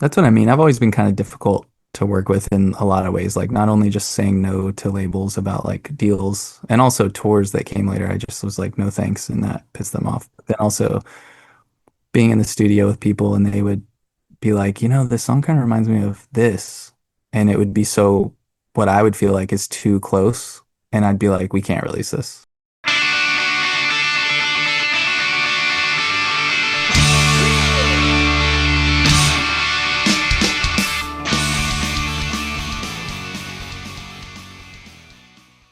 That's what I mean. I've always been kind of difficult to work with in a lot of ways, like not only just saying no to labels about like deals and also tours that came later. I just was like, no thanks, and that pissed them off. But then also being in the studio with people and they would be like, this song kind of reminds me of this. And it would be so what I would feel like is too close. And I'd be like, we can't release this.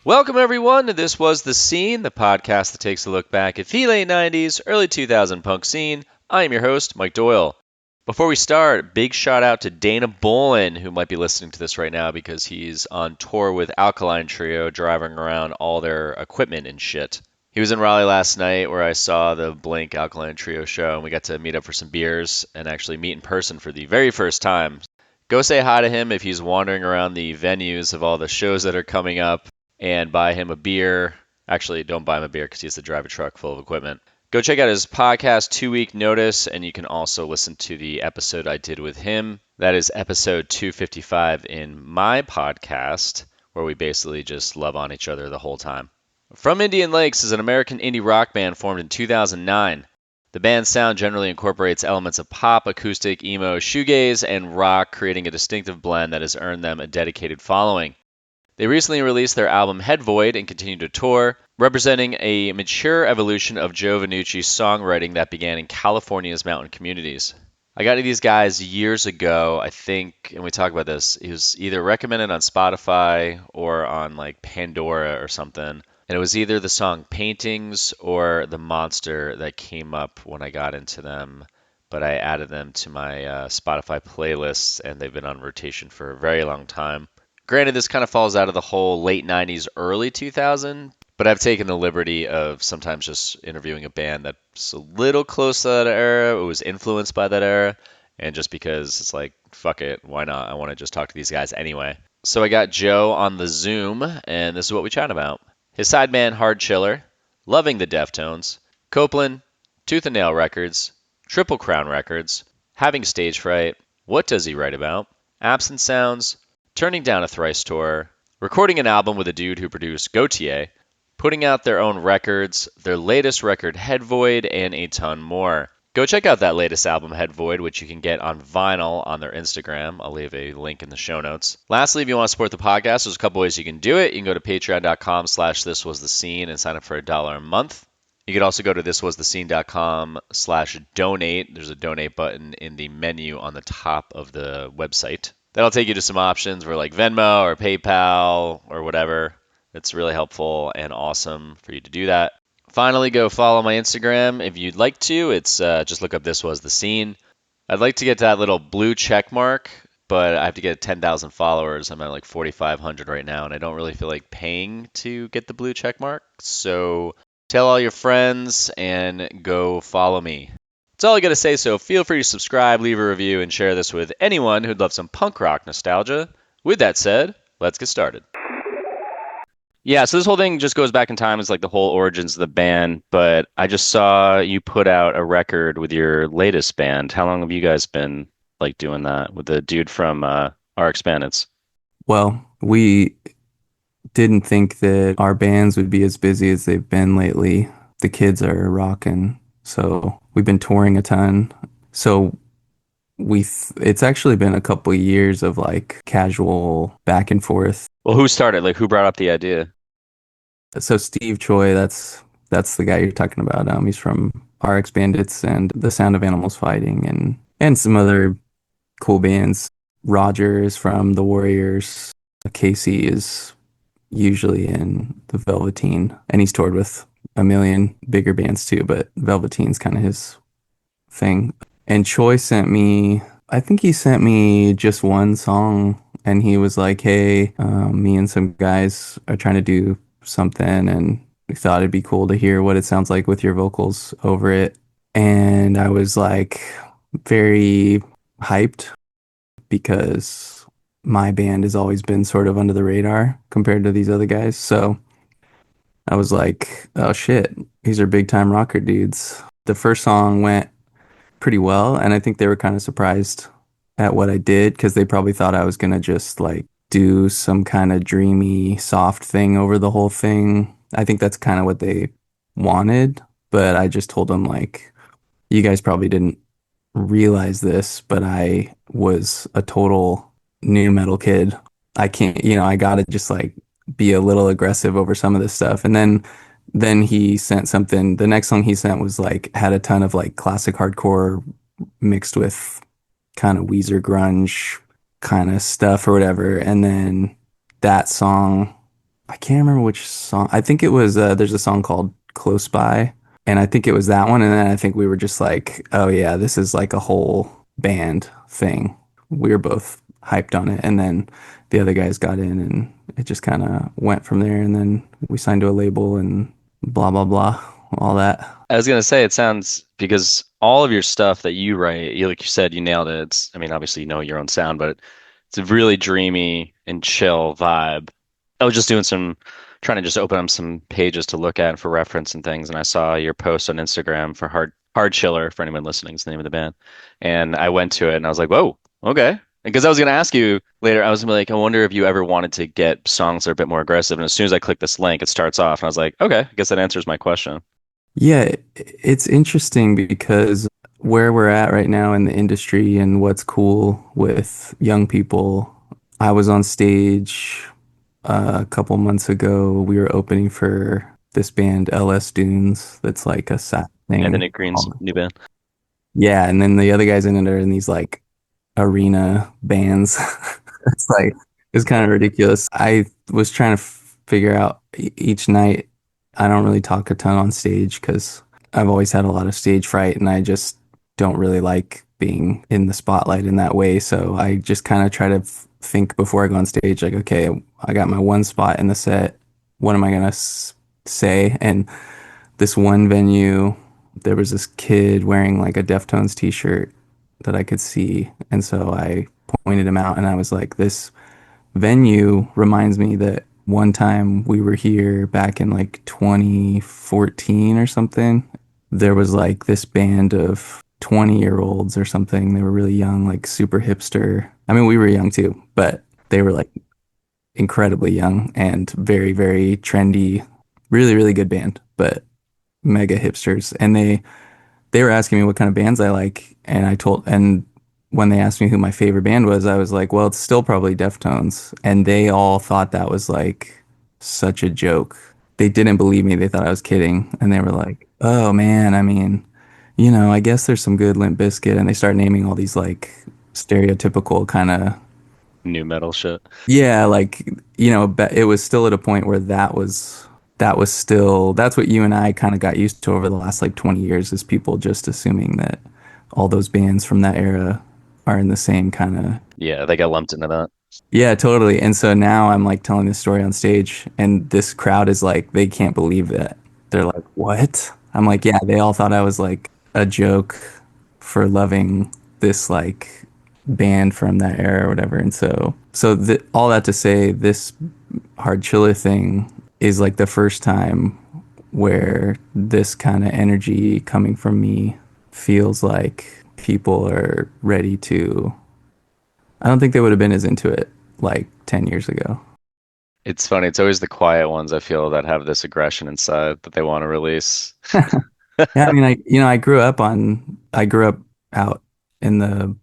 Welcome, everyone, to This Was the Scene, the podcast that takes a look back at the late 90s, early 2000 punk scene. I am your host, Mike Doyle. Before we start, big shout out to Dana Bolin, who might be listening to this right now because he's on tour with Alkaline Trio, driving around all their equipment and shit. He was in Raleigh last night where I saw the Blink Alkaline Trio show, and we got to meet up for some beers and actually meet in person for the very first time. Go say hi to him if he's wandering around the venues of all the shows that are coming up, and buy him a beer. Actually, don't buy him a beer because he has to drive a truck full of equipment. Go check out his podcast, 2 Week Notice, and you can also listen to the episode I did with him. That is episode 255 in my podcast, where we basically just love on each other the whole time. From Indian Lakes is an American indie rock band formed in 2009. The band's sound generally incorporates elements of pop, acoustic, emo, shoegaze, and rock, creating a distinctive blend that has earned them a dedicated following. They recently released their album Head Void and continue to tour, representing a mature evolution of Joe Vannucci's songwriting that began in California's mountain communities. I got to these guys years ago, I think, and we talk about this. He was either recommended on Spotify or on like Pandora or something. And it was either the song Paintings or The Monster that came up when I got into them. But I added them to my Spotify playlists, and they've been on rotation for a very long time. Granted, this kind of falls out of the whole late 90s, early 2000, but I've taken the liberty of sometimes just interviewing a band that's a little close to that era, it was influenced by that era, and just because it's like, fuck it, why not? I want to just talk to these guys anyway. So I got Joe on the Zoom, and this is what we chat about. His sideman, Hard Chiller, loving the Deftones, Copeland, Tooth and Nail Records, Triple Crown Records, having stage fright, what does he write about, absent sounds, turning down a Thrice tour, recording an album with a dude who produced Gotye, putting out their own records, their latest record Head Void, and a ton more. Go check out that latest album Head Void, which you can get on vinyl on their Instagram. I'll leave a link in the show notes. Lastly, if you want to support the podcast, there's a couple ways you can do it. You can go to patreon.com/thiswasthescene and sign up for $1 a month. You could also go to thiswasthescene.com/donate. There's a donate button in the menu on the top of the website. That'll take you to some options for like Venmo or PayPal or whatever. It's really helpful and awesome for you to do that. Finally, go follow my Instagram if you'd like to. It's just look up This Was the Scene. I'd like to get to that little blue check mark, but I have to get 10,000 followers. I'm at like 4,500 right now, and I don't really feel like paying to get the blue check mark. So tell all your friends and go follow me. That's all I got to say, so feel free to subscribe, leave a review, and share this with anyone who'd love some punk rock nostalgia. With that said, let's get started. Yeah, so this whole thing just goes back in time. It's like the whole origins of the band, but I just saw you put out a record with your latest band. How long have you guys been like doing that with the dude from RX Bandits? Well, we didn't think that our bands would be as busy as they've been lately. The kids are rocking, so we've been touring a ton. So it's actually been a couple of years of like casual back and forth. Well, who started? Like, who brought up the idea? So Steve Choi, that's the guy you're talking about. He's from RX Bandits and The Sound of Animals Fighting and some other cool bands. Roger is from The Warriors. Casey is usually in the Velveteen, and he's toured with a million bigger bands too, but Velveteen's kind of his thing. And Choi sent me, I think he sent me just one song, and he was like, hey, me and some guys are trying to do something, and we thought it'd be cool to hear what it sounds like with your vocals over it. And I was like very hyped because my band has always been sort of under the radar compared to these other guys. So I was like, oh shit, these are big time rocker dudes. The first song went pretty well, and I think they were kind of surprised at what I did because they probably thought I was gonna just like do some kind of dreamy, soft thing over the whole thing. I think that's kind of what they wanted, but I just told them like, you guys probably didn't realize this, but I was a total new metal kid. I can't, I gotta just like be a little aggressive over some of this stuff. And then he sent something. The next song he sent was like had a ton of like classic hardcore mixed with kind of Weezer grunge kind of stuff or whatever. And then that song, I can't remember which song. I think it was there's a song called Close By, and I think it was that one. And then I think we were just like, oh yeah, this is like a whole band thing. We were both hyped on it. And then the other guys got in and it just kind of went from there. And then we signed to a label and blah, blah, blah, all that. I was gonna say it sounds because all of your stuff that you write, like you said, you nailed it. I mean, obviously you know your own sound, but it's a really dreamy and chill vibe. I was just doing trying to just open up some pages to look at for reference and things, and I saw your post on Instagram for Hard Chiller, for anyone listening, is the name of the band. And I went to it and I was like, whoa, okay. Because I was gonna ask you later, I was gonna be like, I wonder if you ever wanted to get songs that are a bit more aggressive. And as soon as I click this link, it starts off, and I was like, okay, I guess that answers my question. Yeah, it's interesting because where we're at right now in the industry and what's cool with young people. I was on stage a couple months ago. We were opening for this band LS Dunes that's like a sad thing. Anthony Green's new band. Yeah, and then the other guys in it are in these like arena bands. It's like it's kind of ridiculous. I was trying to figure out each night. I don't really talk a ton on stage because I've always had a lot of stage fright and I just don't really like being in the spotlight in that way. So I just kind of try to think before I go on stage, like, okay, I got my one spot in the set. What am I gonna say? And this one venue, there was this kid wearing like a Deftones t-shirt that I could see. And so I pointed him out and I was like, this venue reminds me that one time we were here back in like 2014 or something. There was like this band of 20-year-olds or something. They were really young, like super hipster. I mean, we were young too, but they were like incredibly young and very, very trendy, really, really good band, but mega hipsters. And they were asking me what kind of bands I like, and and when they asked me who my favorite band was, I was like, well, it's still probably Deftones. And they all thought that was like such a joke. They didn't believe me. They thought I was kidding. And they were like, oh man, I mean, I guess there's some good Limp Bizkit. And they start naming all these like stereotypical kind of, New metal shit. yeah, like, but it was still at a point where that was still, that's what you and I kind of got used to over the last like 20 years is people just assuming that all those bands from that era are in the same kind of, Yeah, they got lumped into that. yeah, totally. And so now I'm like telling this story on stage and this crowd is like, they can't believe that. They're like, what? I'm like, yeah, they all thought I was like a joke for loving this like band from that era or whatever. And all that to say, this hard chiller thing is like the first time where this kind of energy coming from me feels like people are ready to. I don't think they would have been as into it like 10 years ago. It's funny. It's always the quiet ones I feel that have this aggression inside that they want to release. Yeah, I mean, I grew up out in the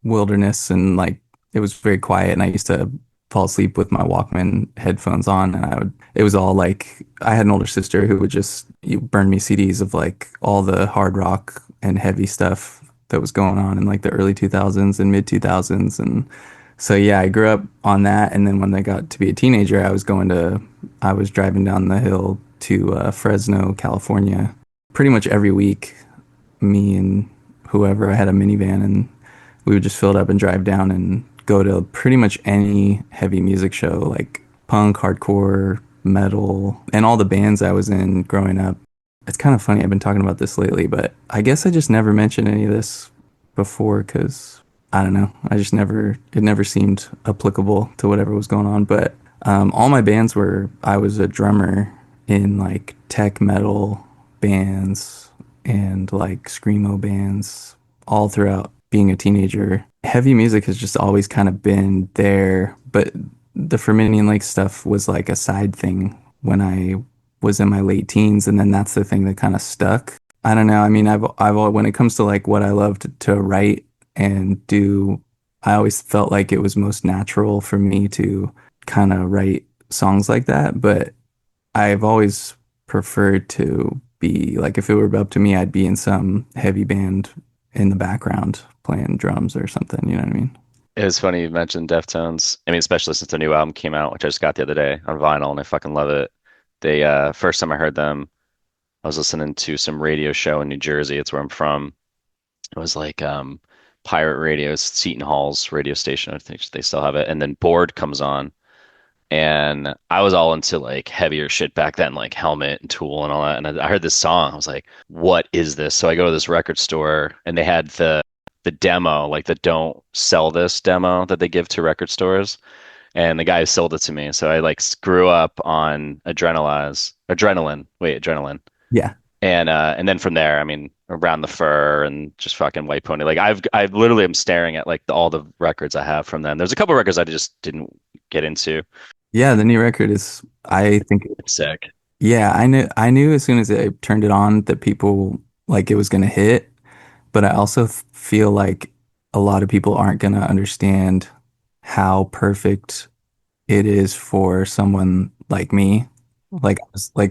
wilderness and like it was very quiet and I used to fall asleep with my Walkman headphones on and it was all like, I had an older sister who would just burn me CDs of like all the hard rock and heavy stuff that was going on in like the early 2000s and mid 2000s. And so, yeah, I grew up on that. And then when I got to be a teenager, I was driving down the hill to Fresno, California pretty much every week. Me and whoever, I had a minivan and we would just fill it up and drive down and go to pretty much any heavy music show, like punk, hardcore, metal, and all the bands I was in growing up. It's kind of funny, I've been talking about this lately, but I guess I just never mentioned any of this before because I don't know. It never seemed applicable to whatever was going on. But all my bands I was a drummer in like tech metal bands and like screamo bands all throughout being a teenager, heavy music has just always kind of been there, but the Ferminian Lake stuff was like a side thing when I was in my late teens, and then that's the thing that kind of stuck. I don't know. I mean, when it comes to like what I love to write and do, I always felt like it was most natural for me to kind of write songs like that, but I've always preferred to be like if it were up to me, I'd be in some heavy band in the background playing drums or something, you know what I mean? It was funny you mentioned Deftones. I mean, especially since their new album came out, which I just got the other day on vinyl, and I fucking love it. They first time I heard them, I was listening to some radio show in New Jersey. It's where I'm from. It was like pirate radio, it's Seton Hall's radio station. I think they still have it. And then Bored comes on, and I was all into like heavier shit back then, like Helmet and Tool and all that. And I heard this song. I was like, "What is this?" So I go to this record store, and they had the demo, like the "Don't Sell This" demo that they give to record stores. And the guy sold it to me. So I like grew up on adrenaline. Yeah. And then from there, I mean, Around the Fur and just fucking White Pony. Like I've literally am staring at like all the records I have from them. There's a couple records I just didn't get into. Yeah, the new record is I think It's sick. yeah, I knew as soon as I turned it on that people like it was gonna hit, but I also feel like a lot of people aren't gonna understand how perfect it is for someone like me. Like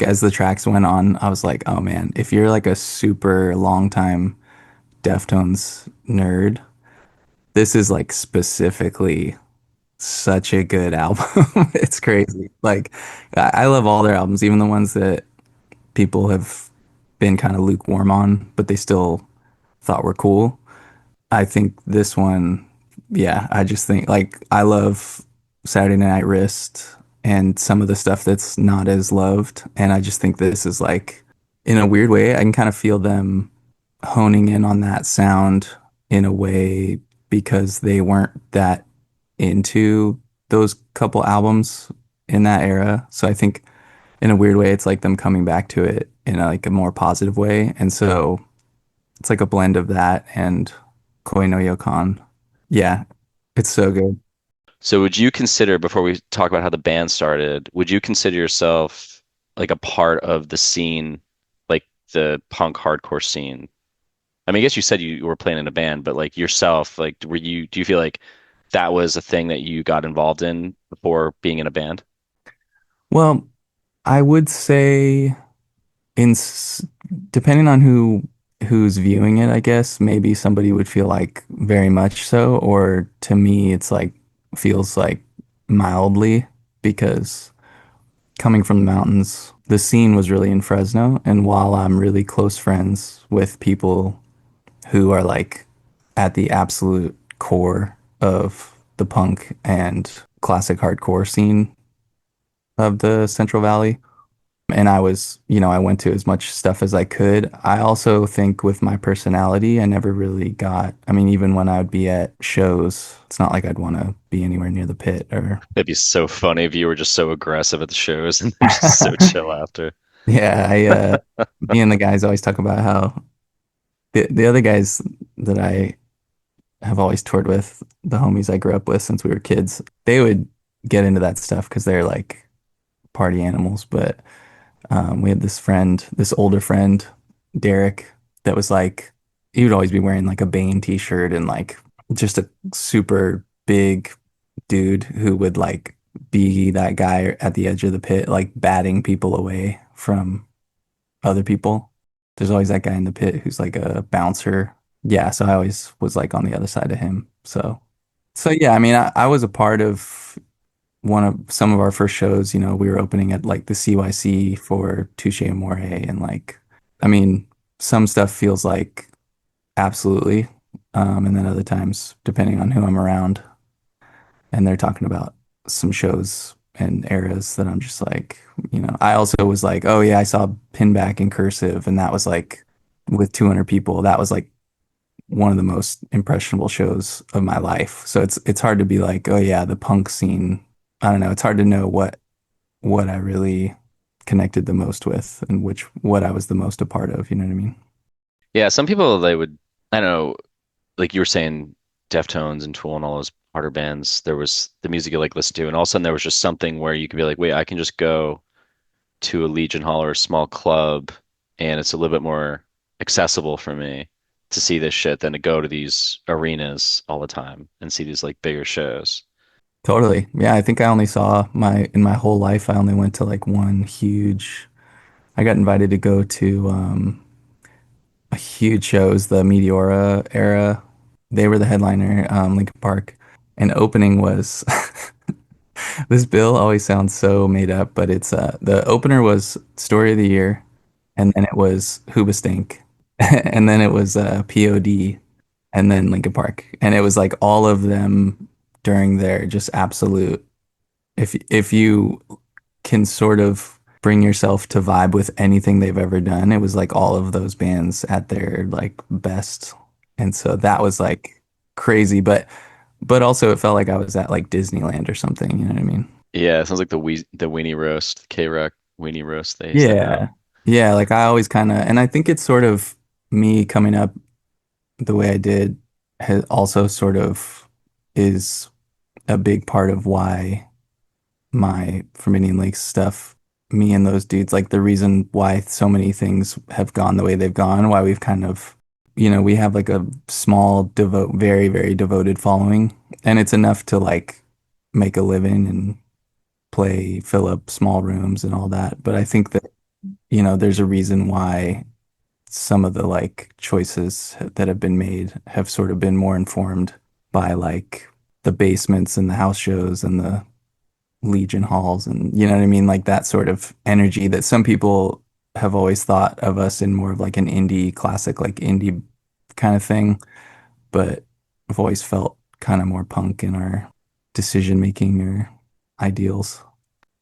as the tracks went on, I was like, oh man, if you're like a super long time Deftones nerd, this is like specifically such a good album. It's crazy. Like I love all their albums, even the ones that people have been kind of lukewarm on, but they still thought were cool. I think this one, yeah, I just think like I love Saturday Night Wrist and some of the stuff that's not as loved. And I just think this is like, in a weird way, I can kind of feel them honing in on that sound in a way because they weren't that into those couple albums in that era. So I think in a weird way, it's like them coming back to it in like a more positive way. And so it's like a blend of that and Koi no Yokan. Yeah, it's so good. So would you consider, before we talk about how the band started, would you consider yourself like a part of the scene, like the punk hardcore scene? I mean, I guess you said you were playing in a band, but like yourself, like do you feel like that was a thing that you got involved in before being in a band? Well, I would say in s- depending on who's viewing it, I guess maybe somebody would feel like very much so, or to me, it's like feels like mildly because coming from the mountains, the scene was really in Fresno, and while I'm really close friends with people who are like at the absolute core of the punk and classic hardcore scene of the Central Valley. And I was, I went to as much stuff as I could. I also think with my personality, I never really got, I mean, even when I would be at shows, it's not like I'd want to be anywhere near the pit or, It'd be so funny if you were just so aggressive at the shows and then just so chill after. yeah, me and the guys always talk about how the other guys that I have always toured with, the homies I grew up with since we were kids, they would get into that stuff because they're like party animals. But we had this older friend, Derek, that was like, he would always be wearing like a Bane t-shirt and like just a super big dude who would like be that guy at the edge of the pit, like batting people away from other people. There's always that guy in the pit who's like a bouncer. Yeah, so I always was like on the other side of him. So yeah, I mean, I was a part of one of some of our first shows. We were opening at like the CYC for Touche Amore, and like, I mean, some stuff feels like absolutely, and then other times, depending on who I'm around, and they're talking about some shows and eras that I'm just like, I also was like, oh yeah, I saw Pinback in Cursive, and that was like with 200 people. That was like one of the most impressionable shows of my life. So it's hard to be like, oh yeah, the punk scene. I don't know. It's hard to know what I really connected the most with and what I was the most a part of. You know what I mean? Yeah, some people they would, I don't know, like you were saying, Deftones and Tool and all those harder bands, there was the music you like listen to, and all of a sudden there was just something where you could be like, wait, I can just go to a Legion Hall or a small club, and it's a little bit more accessible for me to see this shit than to go to these arenas all the time and see these like bigger shows. Totally. Yeah, I think I only saw in my whole life, I only went to like one huge, I got invited to go to a huge show. It was the Meteora era. They were the headliner, Linkin Park. And opening was this bill always sounds so made up, but it's the opener was Story of the Year, and then it was Hoobastank, and then it was POD, and then Linkin Park. And it was like all of them during their just absolute if you can sort of bring yourself to vibe with anything they've ever done, it was like all of those bands at their like best. And so that was like crazy, but also it felt like I was at like Disneyland or something, you know what I mean? Yeah, it sounds like the Weenie Roast, K-Rock Weenie Roast they used to have. Yeah. Yeah, like I always kind of, and I think it's sort of me coming up the way I did has also sort of is a big part of why my Forbidden Lakes stuff, me and those dudes, like the reason why so many things have gone the way they've gone, why we've kind of, we have like a small, very, very devoted following, and it's enough to like make a living and fill up small rooms and all that. But I think that, there's a reason why some of the like choices that have been made have sort of been more informed by like the basements and the house shows and the Legion halls and you know what I mean? Like that sort of energy that some people have always thought of us in more of like an indie classic, like indie kind of thing. But I've always felt kind of more punk in our decision making or ideals.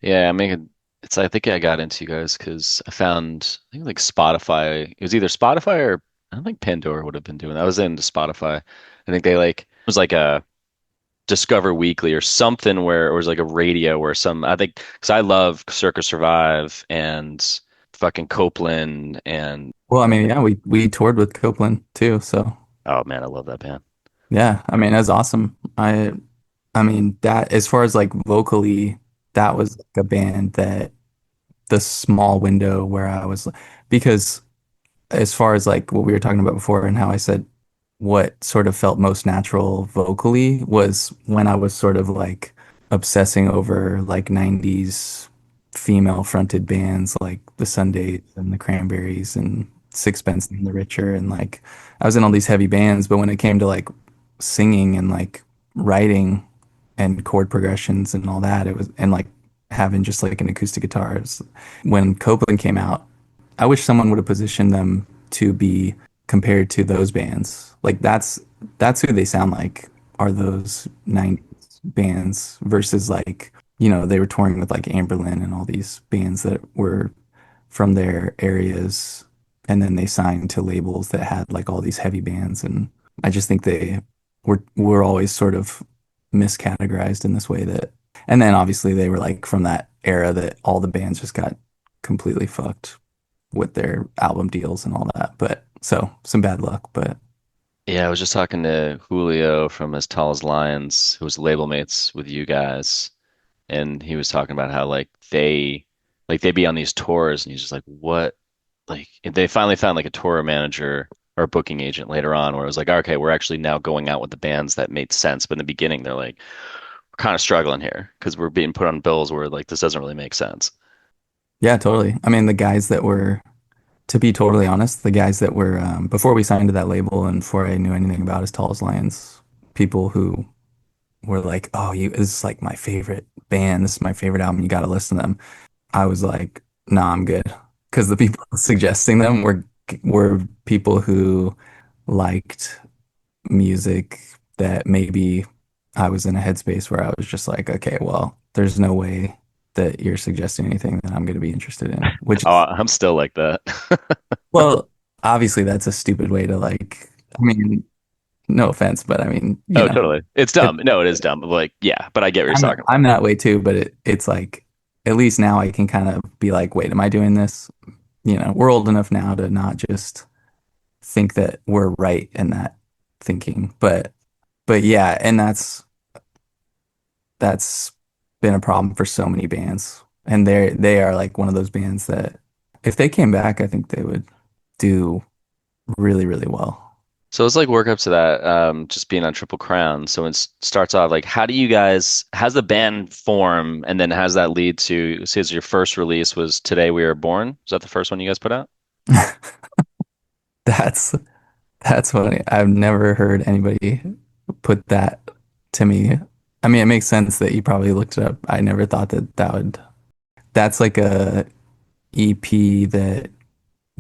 Yeah, I mean, I think I got into you guys because I found, I think like Spotify, it was either Spotify or I don't think Pandora would have been doing that. I was into Spotify. I think they like, it was like a Discover Weekly or something where it was like a radio where I think, because I love Circus Survive and fucking Copeland and, Well, I mean, yeah, we toured with Copeland too, so oh man, I love that band. yeah, I mean, that's awesome. I mean, that as far as like vocally, that was like a band that the small window where I was because as far as like what we were talking about before and how I said what sort of felt most natural vocally was when I was sort of like obsessing over like 90s female fronted bands like the Sundays and the Cranberries and Sixpence and the Richer and like I was in all these heavy bands, but when it came to like singing and like writing and chord progressions and all that, it was and like having just like an acoustic guitar. When Copeland came out, I wish someone would have positioned them to be compared to those bands. Like that's who they sound like are those 90s bands versus like, they were touring with like Amberlin and all these bands that were from their areas and then they signed to labels that had like all these heavy bands and I just think they were always sort of miscategorized in this way that and then obviously they were like from that era that all the bands just got completely fucked with their album deals and all that. But so some bad luck, but Yeah, I was just talking to Julio from As Tall as Lions, who was label mates with you guys. And he was talking about how they'd be on these tours and he's just like what like they finally found like a tour manager or a booking agent later on where it was like okay, we're actually now going out with the bands that made sense, but in the beginning they're like we're kind of struggling here because we're being put on bills where like this doesn't really make sense. yeah, totally. I mean, the guys that were, to be totally honest, the guys that were before we signed to that label and before I knew anything about As Tall as Lions, people who were like, "Oh, this is like my favorite band. This is my favorite album. You got to listen to them." I was like, "Nah, I'm good," because the people suggesting them were people who liked music that maybe I was in a headspace where I was just like, okay, well, there's no way that you're suggesting anything that I'm going to be interested in, which Oh, is, I'm still like that. well, obviously that's a stupid way to like, I mean, no offense, but I mean, Oh, totally. It's it, dumb. No, it is dumb. But like, yeah, but I get what you're talking I'm about. that way too, but it's like, at least now I can kind of be like, wait, am I doing this? We're old enough now to not just think that we're right in that thinking. But yeah, and that's been a problem for so many bands. And they are like one of those bands that if they came back, I think they would do really, really well. So let's like work up to that, just being on Triple Crown. So it starts off like, how do you guys, how's the band form, and then how's that lead to, says your first release was Today We Are Born? Is that the first one you guys put out? That's that's funny. I've never heard anybody put that to me. I mean, it makes sense that you probably looked it up. I never thought that that would. That's like a EP that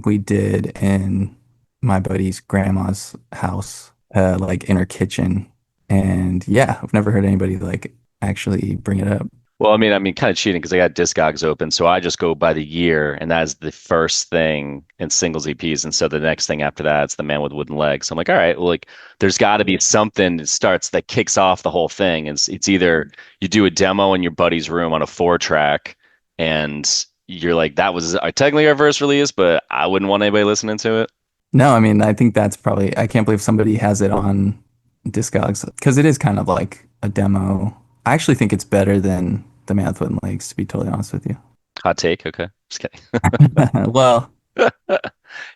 we did in my buddy's grandma's house, like in her kitchen. And yeah, I've never heard anybody like actually bring it up. Well, I mean, kind of cheating because I got Discogs open, so I just go by the year, and that is the first thing in singles EPs, and so the next thing after that, it's the Man with Wooden Legs. So I'm like, all right, well, like, there's got to be something that starts that kicks off the whole thing. It's either you do a demo in your buddy's room on a 4 track, and you're like, that was technically our first release, but I wouldn't want anybody listening to it. No, I mean, I think that's probably, I can't believe somebody has it on Discogs because it is kind of like a demo. I actually think it's better than the Man with Wooden Legs, to be totally honest with you. Hot take, okay, just kidding. Well,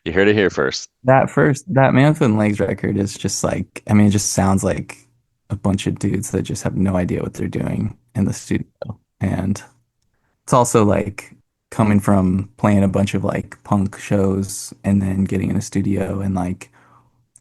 You heard it here first. that Man with Wooden Legs record is just like, I mean, it just sounds like a bunch of dudes that just have no idea what they're doing in the studio. And it's also like coming from playing a bunch of like punk shows and then getting in a studio and like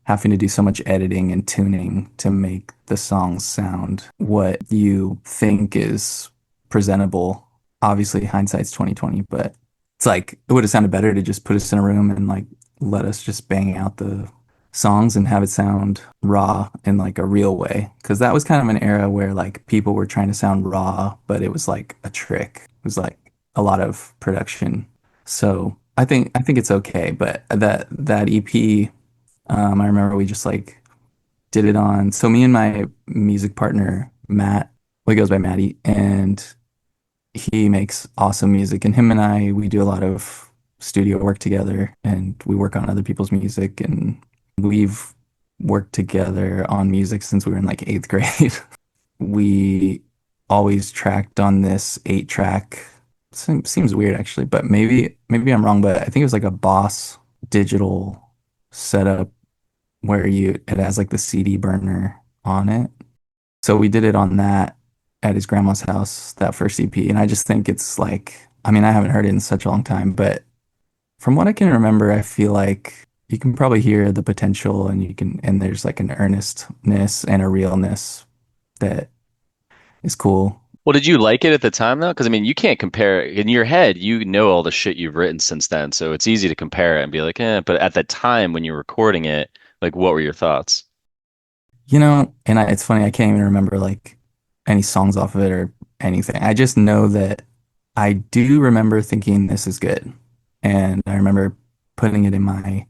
having to do so much editing and tuning to make the songs sound what you think is presentable. Obviously, hindsight's 2020, but it's like it would have sounded better to just put us in a room and like let us just bang out the songs and have it sound raw in like a real way. Because that was kind of an era where like people were trying to sound raw, but it was like a trick. It was like a lot of production. So I think it's okay, but that EP, I remember we just like did it on. So me and my music partner Matt, well, he goes by Matty, and he makes awesome music. And him and I, we do a lot of studio work together, and we work on other people's music. And we've worked together on music since we were in like eighth grade. We always tracked on this 8 track. Seems weird actually, but maybe I'm wrong, but I think it was like a Boss digital setup where it has like the CD burner on it. So we did it on that at his grandma's house, that first EP. And I just think it's like, I mean, I haven't heard it in such a long time, but from what I can remember, I feel like you can probably hear the potential and and there's like an earnestness and a realness that is cool. Well, did you like it at the time though? Because I mean, you can't compare in your head. You know all the shit you've written since then, so it's easy to compare it and be like, eh. But at the time when you were recording it, like, what were your thoughts? And it's funny, I can't even remember like any songs off of it or anything. I just know that I do remember thinking this is good. And I remember putting it in my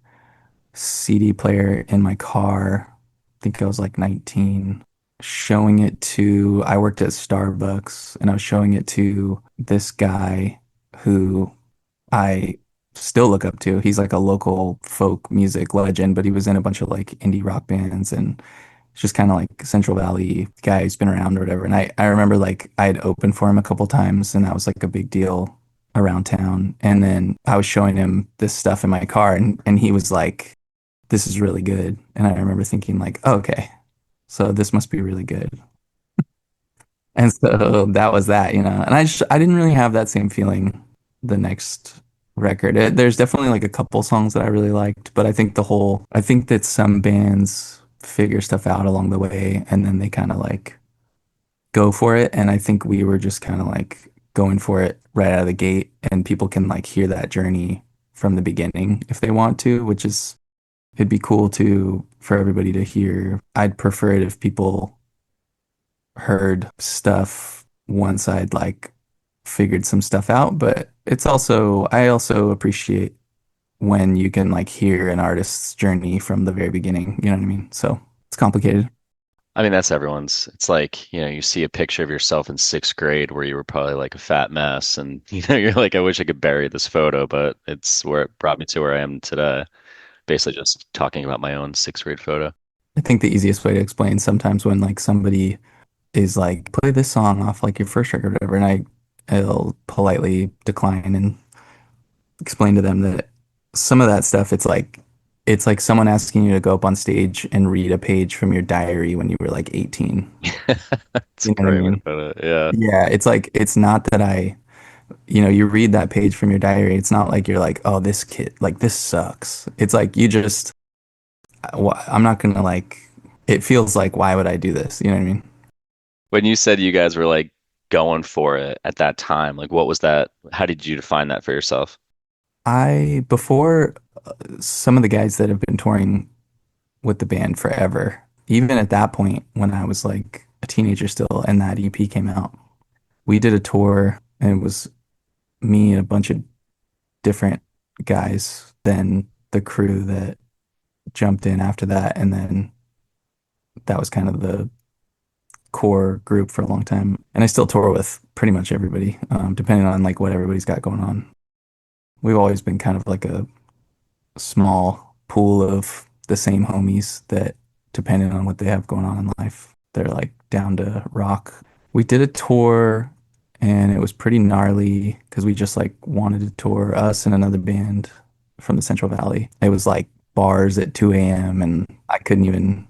CD player in my car. I think I was like 19, showing it to, I worked at Starbucks and I was showing it to this guy who I still look up to. He's like a local folk music legend, but he was in a bunch of like indie rock bands and it's just kind of like Central Valley guy who's been around or whatever. And I remember like I had opened for him a couple times and that was like a big deal around town. And then I was showing him this stuff in my car and he was like, this is really good. And I remember thinking like, oh, okay, so this must be really good. And so that was that, and I didn't really have that same feeling the next record. There's definitely like a couple songs that I really liked, but I think that some bands figure stuff out along the way and then they kind of like go for it. And I think we were just kind of like going for it right out of the gate and people can like hear that journey from the beginning if they want to, which is, it'd be cool to, for everybody to hear. I'd prefer it if people heard stuff once I'd like figured some stuff out, but I also appreciate when you can like hear an artist's journey from the very beginning. You know what I mean? So it's complicated. I mean, that's everyone's. It's like, you see a picture of yourself in sixth grade where you were probably like a fat mess, and you're like, I wish I could bury this photo, but it's where it brought me to where I am today. Basically, just talking about my own sixth grade photo. I think the easiest way to explain sometimes when like somebody is like, play this song off like your first record or whatever, and I'll politely decline and explain to them that some of that stuff, it's like someone asking you to go up on stage and read a page from your diary when you were like 18. That's a You know what I great way to mean? put it. Yeah. Yeah, it's like it's not that you read that page from your diary. It's not like you're like, oh, this kid, like this sucks. It's like you just, I'm not gonna like. It feels like, why would I do this? You know what I mean? When you said you guys were like going for it at that time, like what was that? How did you define that for yourself? Before some of the guys that have been touring with the band forever, even at that point when I was like a teenager still and that EP came out, we did a tour and it was me and a bunch of different guys, then the crew that jumped in after that, and then that was kind of the core group for a long time. And I still tour with pretty much everybody, depending on like what everybody's got going on. We've always been kind of like a small pool of the same homies that, depending on what they have going on in life, they're like down to rock. We did a tour and it was pretty gnarly because we just like wanted to tour, us and another band from the Central Valley. It was like bars at 2 a.m. and I couldn't even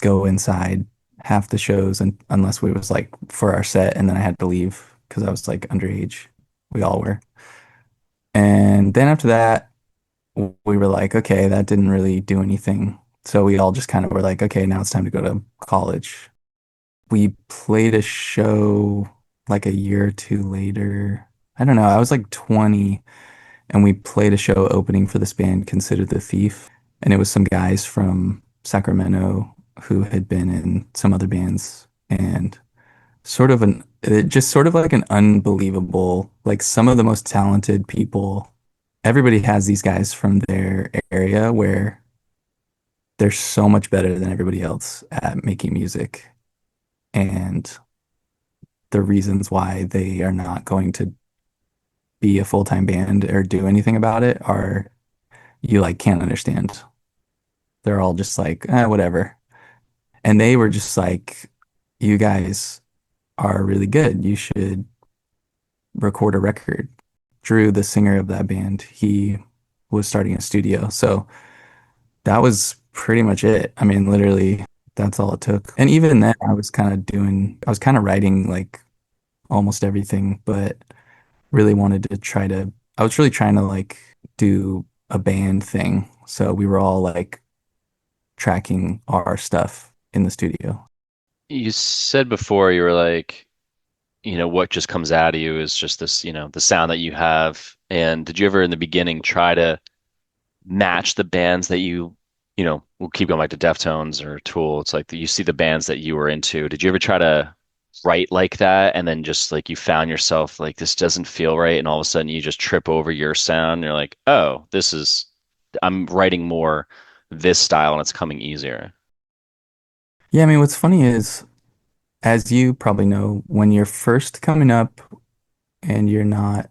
go inside half the shows unless we was like for our set, and then I had to leave because I was like underage. We all were. And then after that, we were like, okay, that didn't really do anything. So we all just kind of were like, okay, now it's time to go to college. We played a show like a year or two later. I don't know. I was like 20 and we played a show opening for this band, Considered the Thief. And it was some guys from Sacramento who had been in some other bands, and just sort of like an unbelievable, like some of the most talented people. Everybody has these guys from their area where they're so much better than everybody else at making music. And the reasons why they are not going to be a full-time band or do anything about it are, you like can't understand. They're all just like, whatever. And they were just like, you guys are really good. You should record a record. Drew, the singer of that band, he was starting a studio. So that was pretty much it. I mean, literally, that's all it took. And even then, I was kind of writing like almost everything, but really wanted to I was really trying to like do a band thing. So we were all like tracking our stuff in the studio. You said before you were like, what just comes out of you is just this, the sound that you have. And did you ever in the beginning try to match the bands that we'll keep going back to Deftones or Tool. It's like you see the bands that you were into. Did you ever try to write like that and then just like you found yourself like this doesn't feel right and all of a sudden you just trip over your sound and you're like, oh, I'm writing more this style and it's coming easier. Yeah, I mean, what's funny is, as you probably know, when you're first coming up and you're not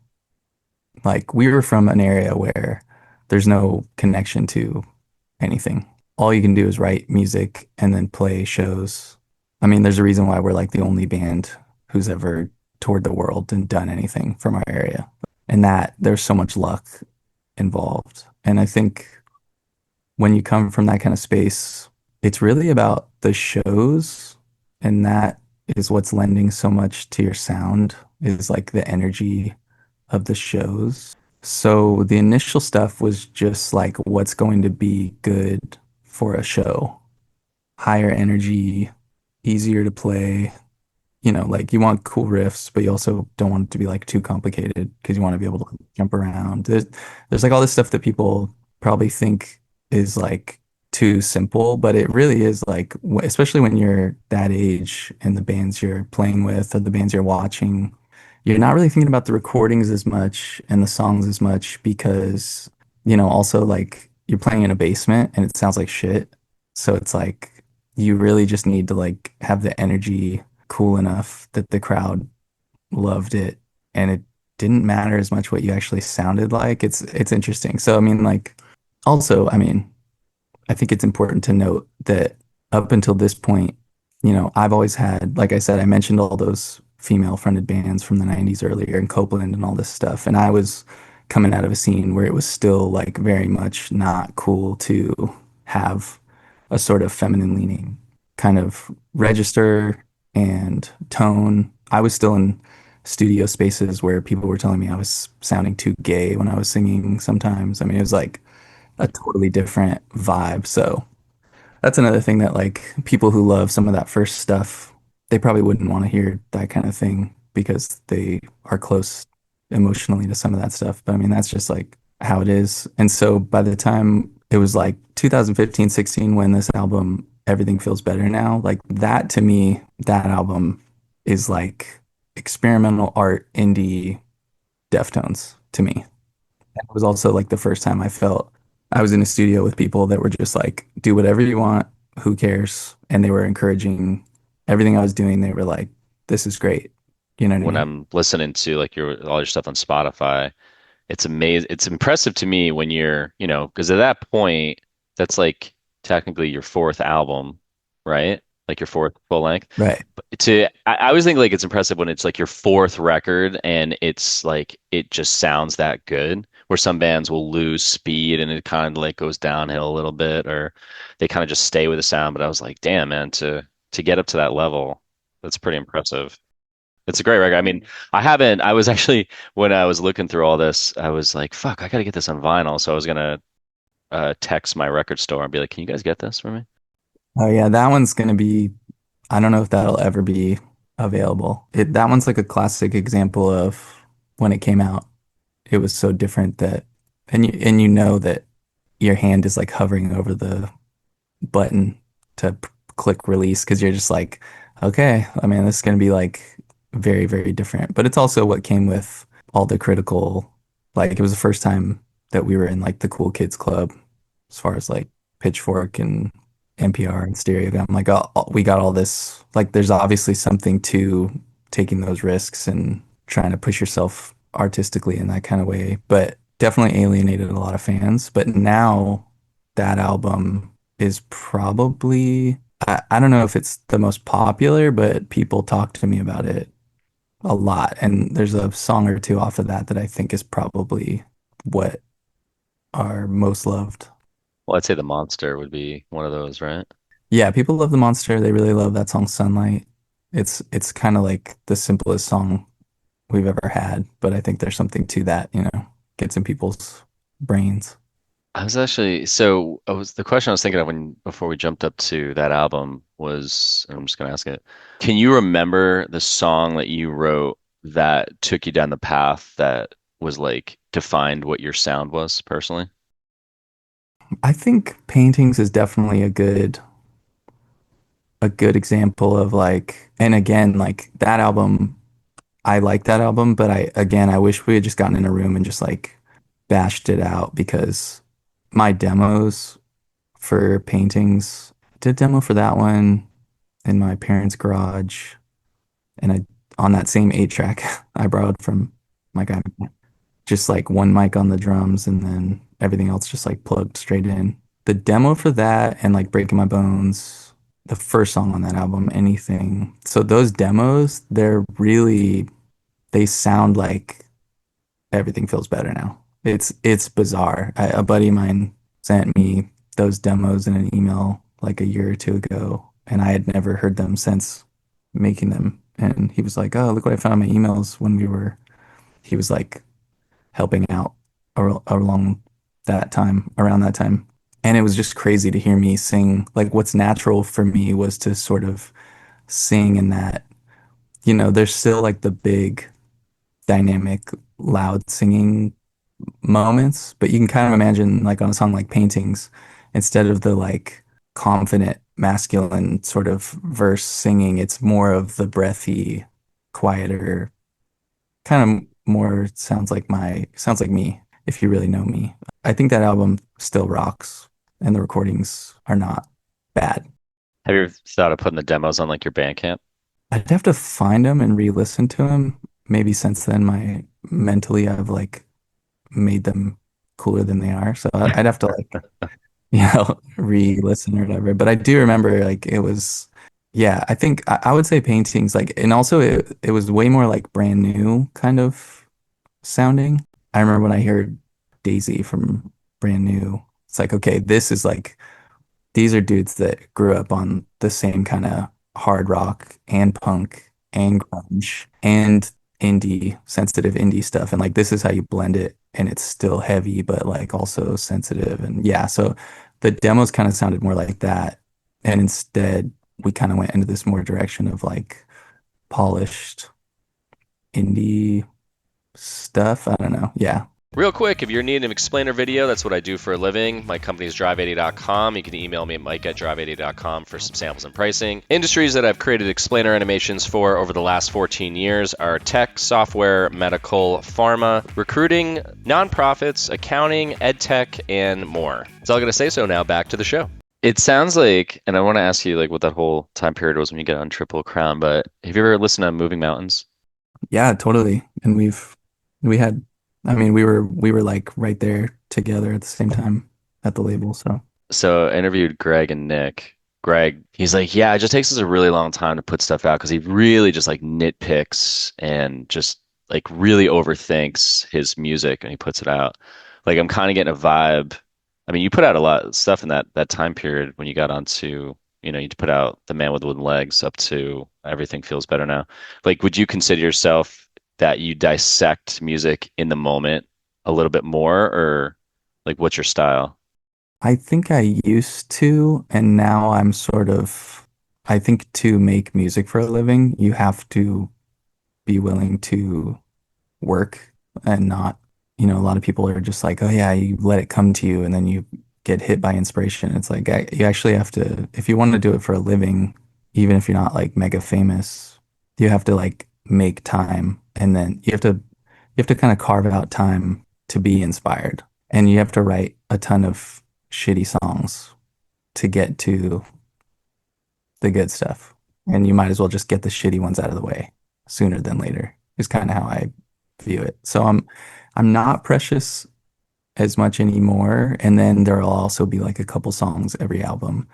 like, we were from an area where there's no connection to anything. All you can do is write music and then play shows. I mean, there's a reason why we're like the only band who's ever toured the world and done anything from our area. And that there's so much luck involved. And I think when you come from that kind of space, it's really about the shows, and that is what's lending so much to your sound, is like the energy of the shows. So the initial stuff was just like what's going to be good for a show. Higher energy, easier to play. Like you want cool riffs, but you also don't want it to be like too complicated because you want to be able to jump around. There's like all this stuff that people probably think is like too simple, but it really is like, especially when you're that age and the bands you're playing with or the bands you're watching, you're not really thinking about the recordings as much and the songs as much because, also like you're playing in a basement and it sounds like shit. So it's like you really just need to like have the energy cool enough that the crowd loved it, and it didn't matter as much what you actually sounded like. It's interesting. So I mean, like, also, I mean, I think it's important to note that up until this point, I've always had, like I said, I mentioned all those female fronted bands from the 90s earlier and Copeland and all this stuff. And I was coming out of a scene where it was still like very much not cool to have a sort of feminine leaning kind of register and tone. I was still in studio spaces where people were telling me I was sounding too gay when I was singing sometimes. I mean, it was like a totally different vibe. So that's another thing that like people who love some of that first stuff, they probably wouldn't want to hear that kind of thing because they are close emotionally to some of that stuff. But I mean, that's just like how it is. And so by the time it was like 2015, 16, when this album, Everything Feels Better Now, like that to me, that album is like experimental art, indie Deftones to me. It was also like the first time I felt I was in a studio with people that were just like, do whatever you want, who cares? And they were encouraging everything I was doing. They were like, this is great. You know what I When mean? I'm listening to like your all your stuff on Spotify, it's amazing. It's impressive to me when you're, because at that point, that's like technically your fourth album, right? Like your fourth full length. Right. But I always think like it's impressive when it's like your fourth record and it's like it just sounds that good. Where some bands will lose speed and it kind of like goes downhill a little bit, or they kind of just stay with the sound. But I was like, damn, man, to get up to that level, that's pretty impressive. It's a great record. I mean, I haven't. I was actually when I was looking through all this, I was like, "Fuck, I got to get this on vinyl." So I was gonna text my record store and be like, "Can you guys get this for me?" Oh yeah, that one's gonna be, I don't know if that'll ever be available. That one's like a classic example of when it came out, it was so different that and you know that your hand is like hovering over the button to click release because you're just like, okay, I mean, this is going to be like very, very different. But it's also what came with all the critical, like, it was the first time that we were in like the cool kids club as far as like Pitchfork and NPR and Stereogum. Like, we got all this, like, there's obviously something to taking those risks and trying to push yourself artistically in that kind of way, but definitely alienated a lot of fans. But now that album is probably, I don't know if it's the most popular, but people talk to me about it a lot. And there's a song or two off of that that I think is probably what are most loved. Well, I'd say the Monster would be one of those, right? Yeah, people love The Monster. They really love that song Sunlight. It's kind of like the simplest song we've ever had, but I think there's something to that, gets in people's brains. I was actually so I was the question I was thinking of when before we jumped up to that album was, and I'm just gonna ask it. Can you remember the song that you wrote that took you down the path that was like defined what your sound was personally? I think Paintings is definitely a good example of like, and again, like that album, I like that album, but I wish we had just gotten in a room and just like bashed it out because my demos for Paintings, did a demo for that one in my parents' garage, and I on that same 8 track I borrowed from my guy, just like one mic on the drums and then everything else just like plugged straight in. The demo for that and like Breaking My Bones, the first song on that album, Anything. So those demos, they sound like Everything Feels Better Now. It's bizarre. A buddy of mine sent me those demos in an email like a year or two ago, and I had never heard them since making them. And he was like, "Oh, look what I found in my emails when we were." He was like helping out along around that time. And it was just crazy to hear me sing. Like, what's natural for me was to sort of sing in that, there's still like the big, dynamic, loud singing moments, but you can kind of imagine like on a song like Paintings, instead of the like confident, masculine sort of verse singing, it's more of the breathy, quieter, kind of more sounds like me if you really know me. I think that album still rocks and the recordings are not bad. Have you ever thought of putting the demos on like your Bandcamp? I'd have to find them and re-listen to them. Maybe since then my mentally I've like made them cooler than they are. So I'd have to like, re-listen or whatever. But I do remember like it was, yeah, I think I would say paintings like, and also it was way more like brand new kind of sounding. I remember when I heard Daisy from Brand New, it's like, okay, this is like, these are dudes that grew up on the same kind of hard rock and punk and grunge and indie, sensitive indie stuff. And like, this is how you blend it. And it's still heavy, but like also sensitive. And yeah, so the demos kind of sounded more like that. And instead, we kind of went into this more direction of like polished indie stuff. I don't know. Yeah. Real quick, if you're needing an explainer video, that's what I do for a living. My company is drive80.com. You can email me at mike@drive80.com for some samples and pricing. Industries that I've created explainer animations for over the last 14 years are tech, software, medical, pharma, recruiting, nonprofits, accounting, ed tech, and more. That's all I'm going to say. So now back to the show. It sounds like, and I want to ask you like what that whole time period was when you get on Triple Crown, but have you ever listened to Moving Mountains? Yeah, totally. And we had I mean we were like right there together at the same time at the label. So So I interviewed Greg and Nick. Greg, he's like, yeah, it just takes us a really long time to put stuff out because he really just like nitpicks and just like really overthinks his music and he puts it out. Like I'm kind of getting a vibe. I mean, you put out a lot of stuff in that time period when you got onto, you put out The Man with Wooden Legs up to Everything Feels Better Now. Like, would you consider yourself that you dissect music in the moment a little bit more, or like what's your style? I think I used to, and now I'm sort of I think to make music for a living, you have to be willing to work and not, a lot of people are just like, oh yeah, you let it come to you and then you get hit by inspiration. It's like you actually have to, if you want to do it for a living, even if you're not like mega famous, you have to like make time and then you have to kind of carve out time to be inspired. And you have to write a ton of shitty songs to get to the good stuff. And you might as well just get the shitty ones out of the way sooner than later, is kind of how I view it. So I'm not precious as much anymore. And then there'll also be like a couple songs every album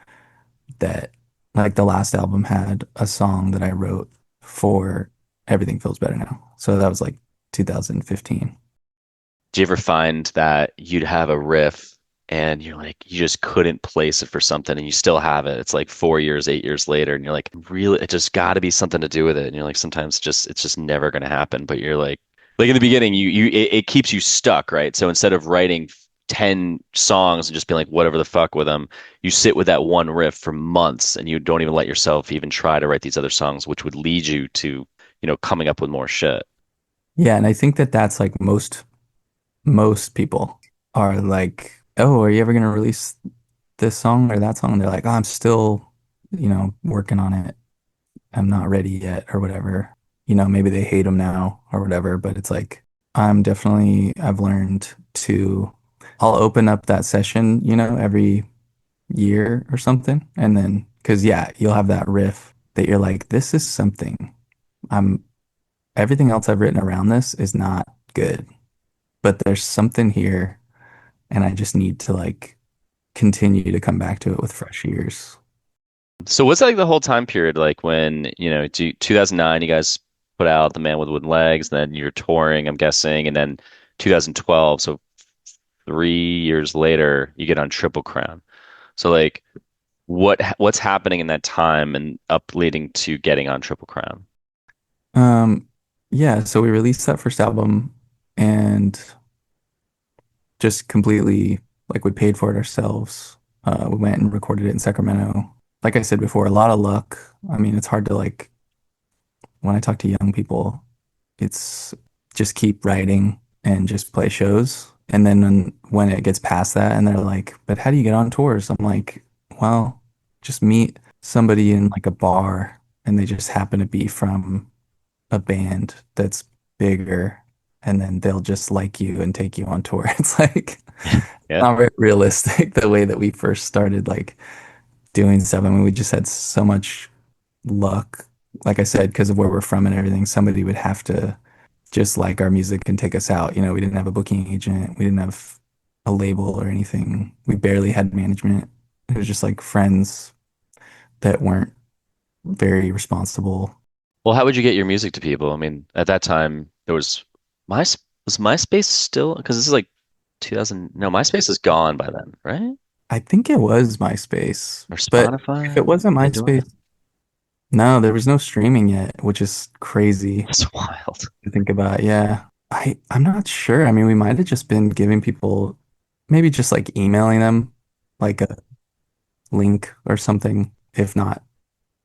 that like the last album had a song that I wrote for Everything Feels Better Now. So that was like 2015. Do you ever find that you'd have a riff and you're like, you just couldn't place it for something and you still have it? It's like 4 years, 8 years later, and you're like, really, it just got to be something to do with it. And you're like, sometimes just it's just never going to happen. But you're like in the beginning, it keeps you stuck, right? So instead of writing 10 songs and just being like whatever the fuck with them, you sit with that one riff for months and you don't even let yourself even try to write these other songs, which would lead you to, coming up with more shit. Yeah, and I think that that's like most people are like, "Oh, are you ever gonna release this song or that song?" And they're like, "Oh, I'm still, working on it. I'm not ready yet," or whatever. Maybe they hate them now or whatever, but it's like I've learned to I'll open up that session, every year or something. And then, because yeah, you'll have that riff that you're like, this is something. I'm Everything else I've written around this is not good, but there's something here, and I just need to like continue to come back to it with fresh ears. So what's like the whole time period like when, 2009 you guys put out The Man with Wooden Legs, then you're touring, I'm guessing, and then 2012, so 3 years later you get on Triple Crown. So like what's happening in that time and up leading to getting on Triple Crown? Um, yeah, so we released that first album and just completely like we paid for it ourselves. We went and recorded it in Sacramento. Like I said before, a lot of luck. I mean, it's hard to like when I talk to young people, it's just keep writing and just play shows. And then when it gets past that and they're like, but how do you get on tours? I'm like, well, just meet somebody in like a bar and they just happen to be from a band that's bigger and then they'll just like you and take you on tour. It's like Yeah. not very realistic the way that we first started like doing stuff. I mean, we just had so much luck. Like I said, because of where we're from and everything, somebody would have to just like our music and take us out. We didn't have a booking agent. We didn't have a label or anything. We barely had management. It was just like friends that weren't very responsible. Well, how would you get your music to people? I mean, at that time, there was my was MySpace still? Because this is like 2000. No, MySpace is gone by then, right? I think it was MySpace, Or but if it Spotify? wasn't They doing it? MySpace, no, there was no streaming yet, which is crazy That's wild. to think about. Yeah. I'm not sure. I mean, we might have just been giving people maybe just like emailing them like a link or something, if not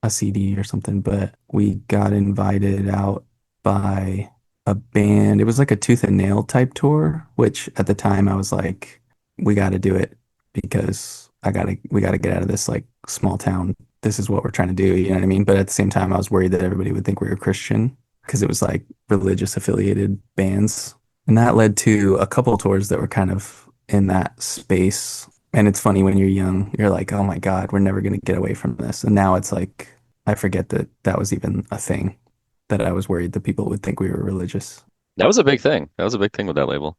a CD or something, but we got invited out by a band. It was like a Tooth and Nail type tour, which at the time I was like, we got to do it because we got to get out of this like small town. This is what we're trying to do, you know what I mean? But at the same time, I was worried that everybody would think we were Christian because it was like religious affiliated bands. And that led to a couple tours that were kind of in that space. And it's funny when you're young, you're like, oh my God, we're never going to get away from this. And now it's like, I forget that that was even a thing, that I was worried that people would think we were religious. That was a big thing. That was a big thing with that label.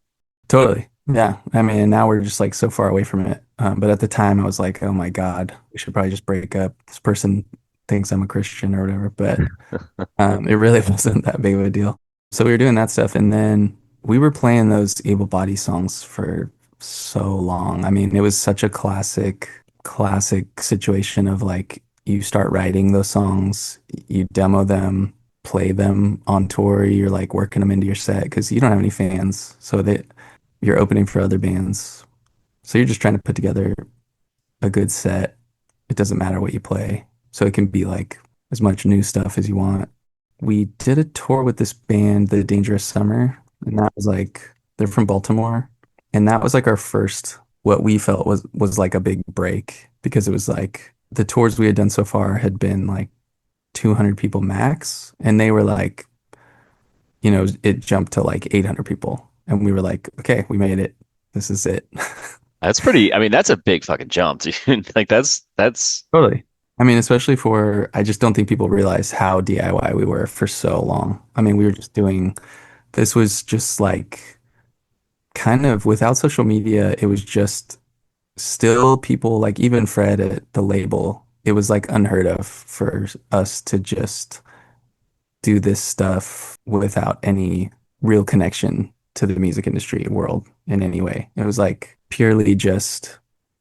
Totally. Yeah. I mean, now we're just like so far away from it. But at the time, I was like, oh my God, we should probably just break up. This person thinks I'm a Christian or whatever. But it really wasn't that big of a deal. So we were doing that stuff. And then we were playing those able body songs for so long. I mean, it was such a classic situation of like you start writing those songs, you demo them, play them on tour, you're like working them into your set because you don't have any fans. So that you're opening for other bands. So you're just trying to put together a good set. It doesn't matter what you play. So it can be like as much new stuff as you want. We did a tour with this band, The Dangerous Summer, and that was like they're from Baltimore, and that was like our first what we felt was like a big break because it was like the tours we had done so far had been like 200 people max, and they were like, it jumped to like 800 people, and we were like, okay, we made it. This is it. That's pretty, I mean, that's a big fucking jump, dude. Like that's Totally. I mean, especially I just don't think people realize how DIY we were for so long. I mean, we were just this was just like kind of without social media, it was just still people like even Fred at the label, it was like unheard of for us to just do this stuff without any real connection to the music industry world in any way. It was like purely just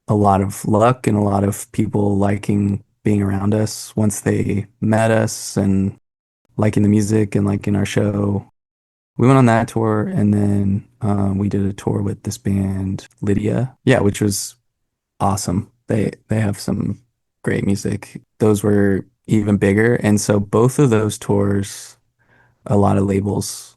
a lot of luck and a lot of people liking being around us once they met us and liking the music and liking our show. We went on that tour and then we did a tour with this band, Lydia. Yeah, which was awesome. They have some great music. Those were even bigger. And so both of those tours, a lot of labels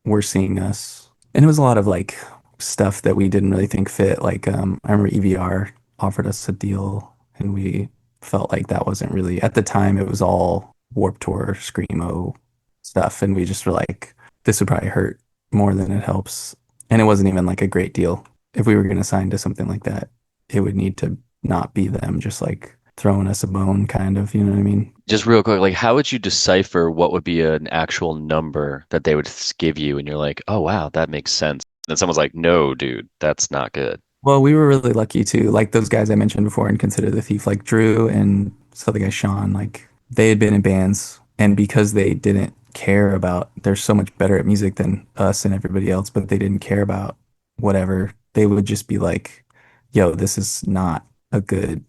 were seeing us. And it was a lot of like stuff that we didn't really think fit. Like I remember EVR offered us a deal and we felt like that wasn't really at the time it was all Warped Tour, Screamo stuff. And we just were like, this would probably hurt more than it helps. And it wasn't even like a great deal. If we were going to sign to something like that, it would need to not be them just like throwing us a bone, kind of, you know what I mean? just real quick. Like, how would you decipher what would be an actual number that they would give you? And you're like, oh, wow, that makes sense. And someone's like, no, dude, that's not good. Well, we were really lucky too. Like those guys I mentioned before and Consider the Thief, like Drew and this other guy, Sean, like they had been in bands. And because they didn't care about, they're so much better at music than us and everybody else, but they didn't care about whatever, they would just be like, yo, this is not a good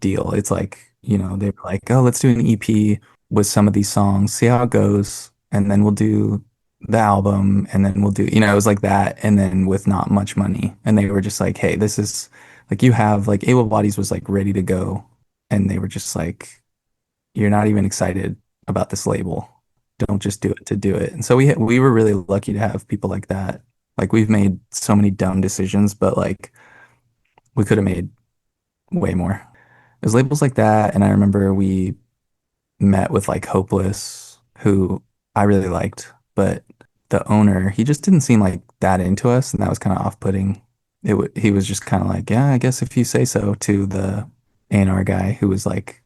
deal. It's like, they were like, oh, let's do an EP with some of these songs, see how it goes. And then we'll do the album and then we'll do, it was like that. And then with not much money. And they were just like, hey, this is like, you have like Able Bodies was like ready to go. And they were just like, you're not even excited about this label. Don't just do it to do it. And so we were really lucky to have people like that. Like we've made so many dumb decisions, but like we could have made way more. There's labels like that, and I remember we met with like Hopeless, who I really liked, but the owner, he just didn't seem like that into us, and that was kind of off-putting. He was just kind of like, yeah, I guess if you say so, to the A&R guy who was like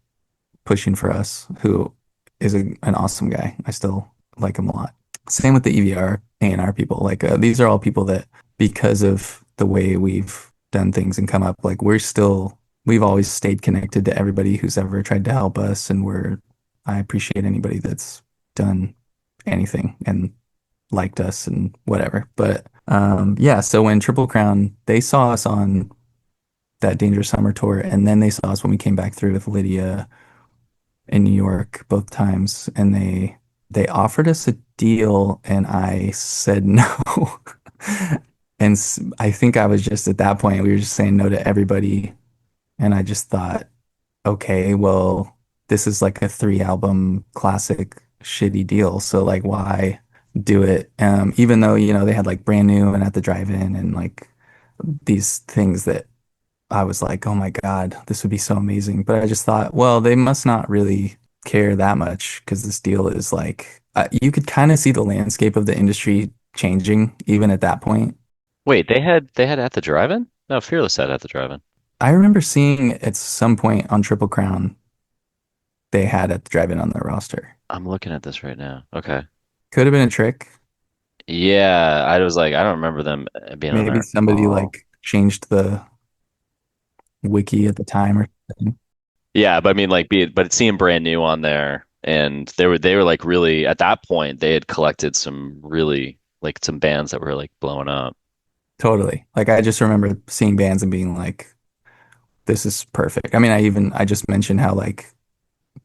pushing for us, who is an awesome guy. I still like him a lot. Same with the EVR A&R people. Like these are all people that because of the way we've done things and come up. Like we've always stayed connected to everybody who's ever tried to help us, and I appreciate anybody that's done anything and liked us and whatever. But yeah, so when Triple Crown, they saw us on that Dangerous Summer tour, and then they saw us when we came back through with Lydia in New York both times, and they offered us a deal, and I said no. And I think I was just at that point, we were just saying no to everybody, and I just thought, okay, well, this is like a 3 album classic shitty deal, so like why do it? Even though, they had like Brand New and At the Drive-In and like these things that I was like, oh my God, this would be so amazing. But I just thought, well, they must not really care that much because this deal is like, you could kind of see the landscape of the industry changing even at that point. Wait, they had at the drive-in? No, Fearless had at the drive-in. I remember seeing at some point on Triple Crown, they had At the Drive-In on their roster. I'm looking at this right now. Okay. Could have been a trick. Yeah, I was like, I don't remember them being on Maybe there. somebody Oh. like changed the wiki at the time or something. Yeah, but I mean, like, but seeing Brand New on there, and they were like really at that point they had collected some really like some bands that were like blowing up. Totally. Like I just remember seeing bands and being like, this is perfect. I mean, I just mentioned how like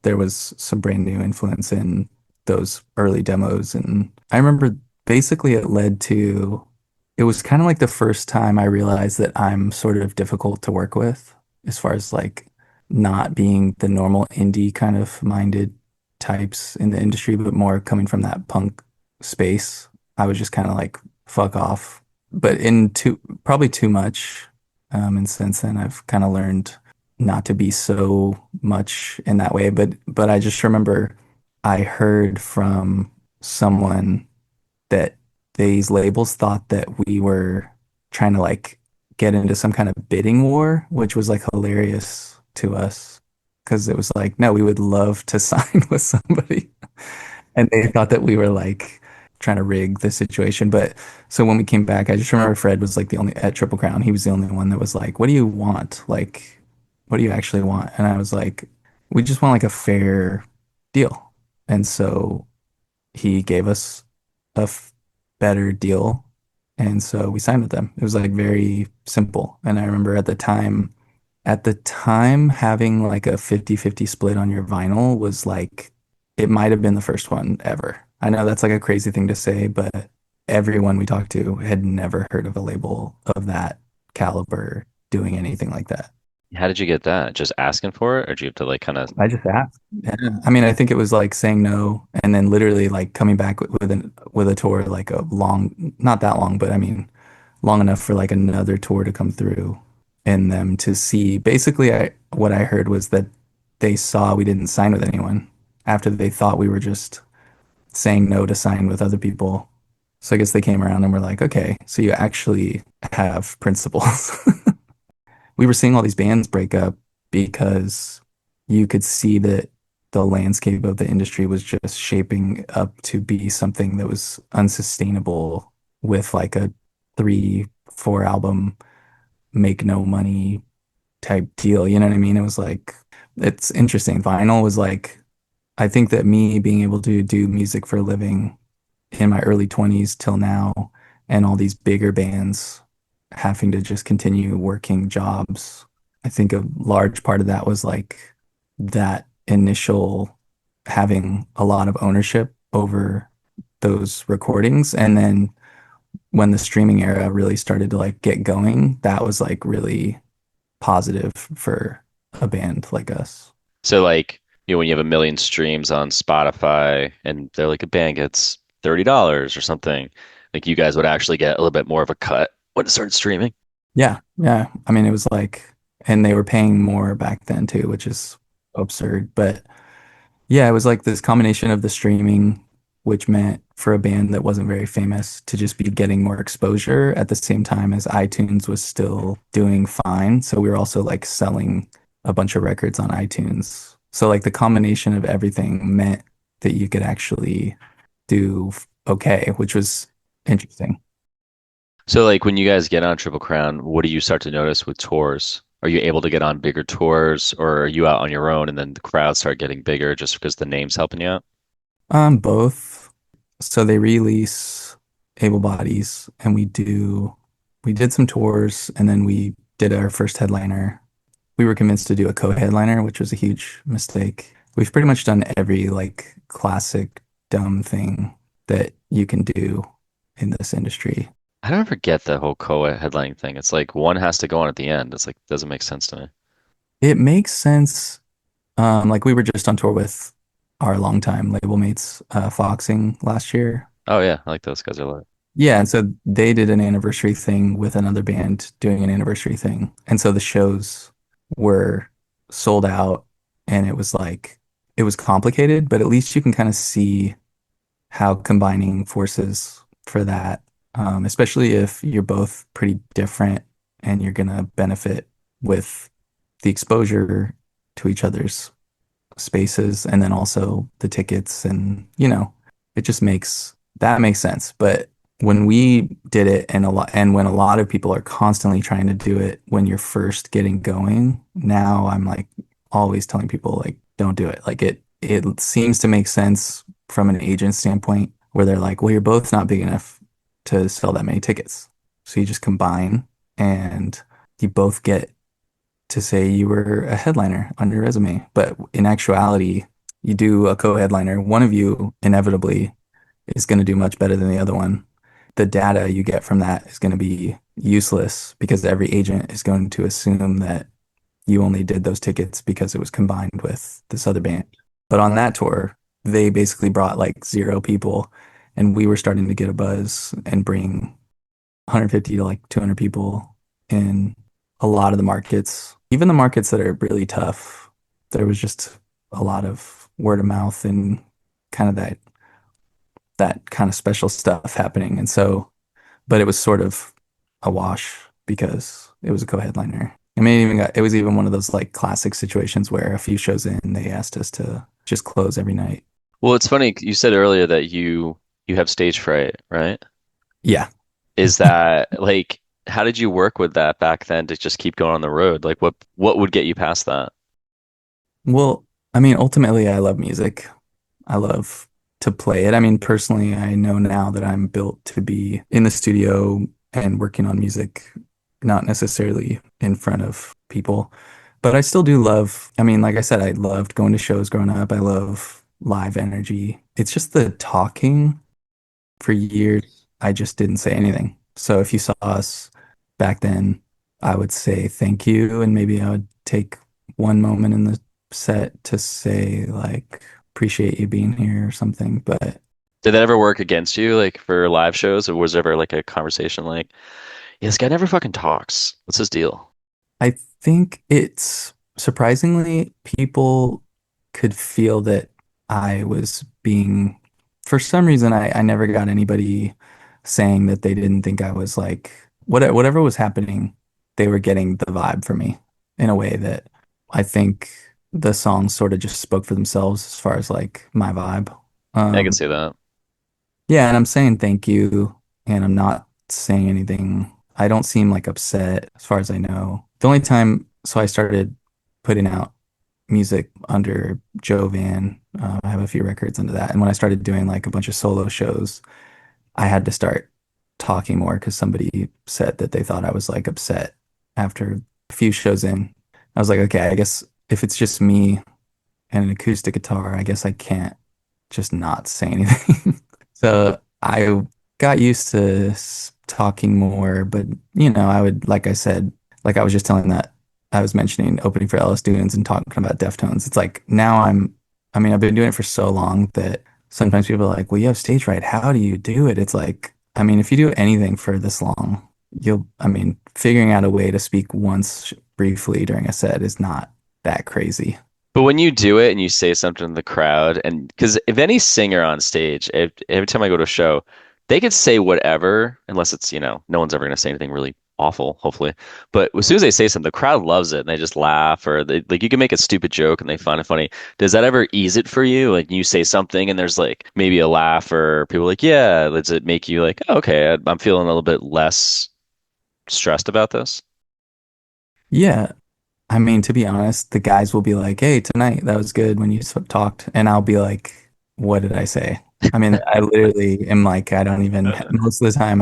there was some Brand New influence in those early demos. And I remember basically it was kind of like the first time I realized that I'm sort of difficult to work with as far as like not being the normal indie kind of minded types in the industry, but more coming from that punk space. I was just kind of like, fuck off. But probably too much. And since then, I've kind of learned not to be so much in that way. But I just remember I heard from someone that these labels thought that we were trying to like get into some kind of bidding war, which was like hilarious to us because it was like, no, we would love to sign with somebody. And they thought that we were like trying to rig the situation. But so when we came back, I just remember Fred was like the only at Triple Crown. He was the only one that was like, "What do you want? Like, what do you actually want?" And I was like, "We just want like a fair deal." And so he gave us a better deal. And so we signed with them. It was like very simple. And I remember at the time having like a 50-50 split on your vinyl was like it might have been the first one ever. I know that's like a crazy thing to say, but everyone we talked to had never heard of a label of that caliber doing anything like that. How did you get that? Just asking for it, or did you have to like kind of? I just asked. Yeah. I mean, I think it was like saying no and then literally like coming back with a tour like a long, not that long, but I mean long enough for like another tour to come through and them to see. Basically, I what I heard was that they saw we didn't sign with anyone after they thought we were just saying no to sign with other people. So I guess they came around and were like, okay, so you actually have principles. We were seeing all these bands break up because you could see that the landscape of the industry was just shaping up to be something that was unsustainable with like a 3, 4 album make no money type deal. You know what I mean? It was like, it's interesting. Vinyl was like, I think that me being able to do music for a living in my early 20s till now, and all these bigger bands having to just continue working jobs, I think a large part of that was like that initial having a lot of ownership over those recordings. And then when the streaming era really started to like get going, that was like really positive for a band like us. So like, when you have a million streams on Spotify and they're like a band gets $30 or something, like you guys would actually get a little bit more of a cut when it starts streaming. Yeah, yeah. I mean, it was like, and they were paying more back then too, which is absurd. But yeah, it was like this combination of the streaming, which meant for a band that wasn't very famous to just be getting more exposure at the same time as iTunes was still doing fine. So we were also like selling a bunch of records on iTunes. So like the combination of everything meant that you could actually do okay, which was interesting. So like when you guys get on Triple Crown, what do you start to notice with tours? Are you able to get on bigger tours, or are you out on your own and then the crowds start getting bigger just because the name's helping you out? Both. So they release Able Bodies, and we did some tours, and then we did our first headliner. We were convinced to do a co-headliner, which was a huge mistake. We've pretty much done every like classic dumb thing that you can do in this industry. I don't ever get the whole co-ed headlining thing. It's like one has to go on at the end. It's like doesn't make sense to me. It makes sense. Like we were just on tour with our longtime label mates, Foxing last year. Oh yeah, I like those guys a lot. Yeah, and so they did an anniversary thing with another band doing an anniversary thing. And so the shows were sold out, and it was like it was complicated, but at least you can kind of see how combining forces for that, especially if you're both pretty different and you're gonna benefit with the exposure to each other's spaces and then also the tickets and it just makes sense. But when we did it and when a lot of people are constantly trying to do it when you're first getting going, now I'm like always telling people like don't do it. Like it seems to make sense from an agent standpoint where they're like, well, you're both not big enough to sell that many tickets. So you just combine and you both get to say you were a headliner on your resume. But in actuality, you do a co-headliner, one of you inevitably is going to do much better than the other one. The data you get from that is going to be useless because every agent is going to assume that you only did those tickets because it was combined with this other band. But on that tour, they basically brought like zero people, and we were starting to get a buzz and bring 150 to like 200 people in a lot of the markets, even the markets that are really tough. There was just a lot of word of mouth and kind of that kind of special stuff happening. And so, but it was sort of a wash because it was a co-headliner. I mean, it was even one of those like classic situations where a few shows in, they asked us to just close every night. Well, it's funny, you said earlier that you have stage fright, right? Yeah. Is that like how did you work with that back then to just keep going on the road? Like what would get you past that? Well, I mean, ultimately, I love music. I love to play it. I mean, personally, I know now that I'm built to be in the studio and working on music, not necessarily in front of people. But I still do love, I mean, like I said, I loved going to shows growing up. I love live energy. It's just the talking for years. I just didn't say anything. So if you saw us back then, I would say thank you. And maybe I would take one moment in the set to say, like, appreciate you being here or something. But Did that ever work against you, like for live shows, or was there ever like a conversation like, yeah, this guy never fucking talks. What's his deal? I think it's surprisingly, people could feel that I was being, for some reason, I never got anybody saying that they didn't think I was like, whatever was happening, they were getting the vibe from me in a way that I think the songs sort of just spoke for themselves as far as like my vibe. I can Um, see that. yeah, and I'm saying thank you, and I'm not saying anything. I don't seem like upset as far as I know. The only time, so I started putting out music under Joe Van. I have a few records under that. And when I started doing like a bunch of solo shows, I had to start talking more because somebody said that they thought I was like upset after a few shows in. I was like, okay, I guess if it's just me and an acoustic guitar, I guess I can't just not say anything. So I got used to talking more, but I would, like I said, like I was just telling that I was mentioning opening for Ellis Dunes and talking about Deftones. It's like now I mean, I've been doing it for so long that sometimes people are like, well, you have stage fright. How do you do it? It's like, I mean, if you do anything for this long, I mean, figuring out a way to speak once briefly during a set is not that crazy. But when you do it and you say something to the crowd, and because if any singer on stage, every time I go to a show, they could say whatever, unless it's, no one's ever going to say anything really awful, hopefully. But as soon as they say something, the crowd loves it and they just laugh or they like you can make a stupid joke and they find it funny. Does that ever ease it for you? Like you say something and there's like maybe a laugh or people are like, yeah, does it make you like, oh, okay, I'm feeling a little bit less stressed about this? Yeah, I mean, to be honest, the guys will be like, "Hey, tonight that was good when you talked," and I'll be like, "What did I say?" I mean, I literally am like, I don't even. Most of the time,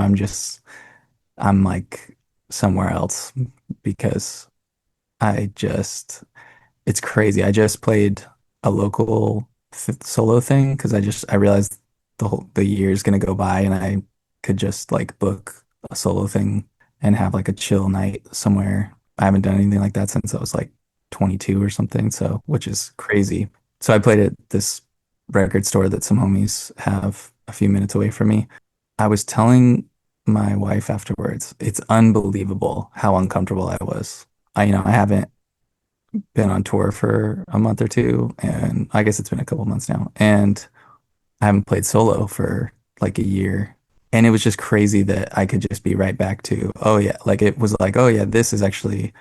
I'm like somewhere else because I just, it's crazy. I just played a local solo thing because I realized the year is gonna go by and I could just like book a solo thing and have like a chill night somewhere. I haven't done anything like that since I was like 22 or something, so which is crazy. So I played at this record store that some homies have a few minutes away from me. I was telling my wife afterwards, it's unbelievable how uncomfortable I was. I haven't been on tour for a month or two, and I guess it's been a couple months now, and I haven't played solo for like a year. And it was just crazy that I could just be right back to, oh yeah, like it was like, oh yeah, this is actually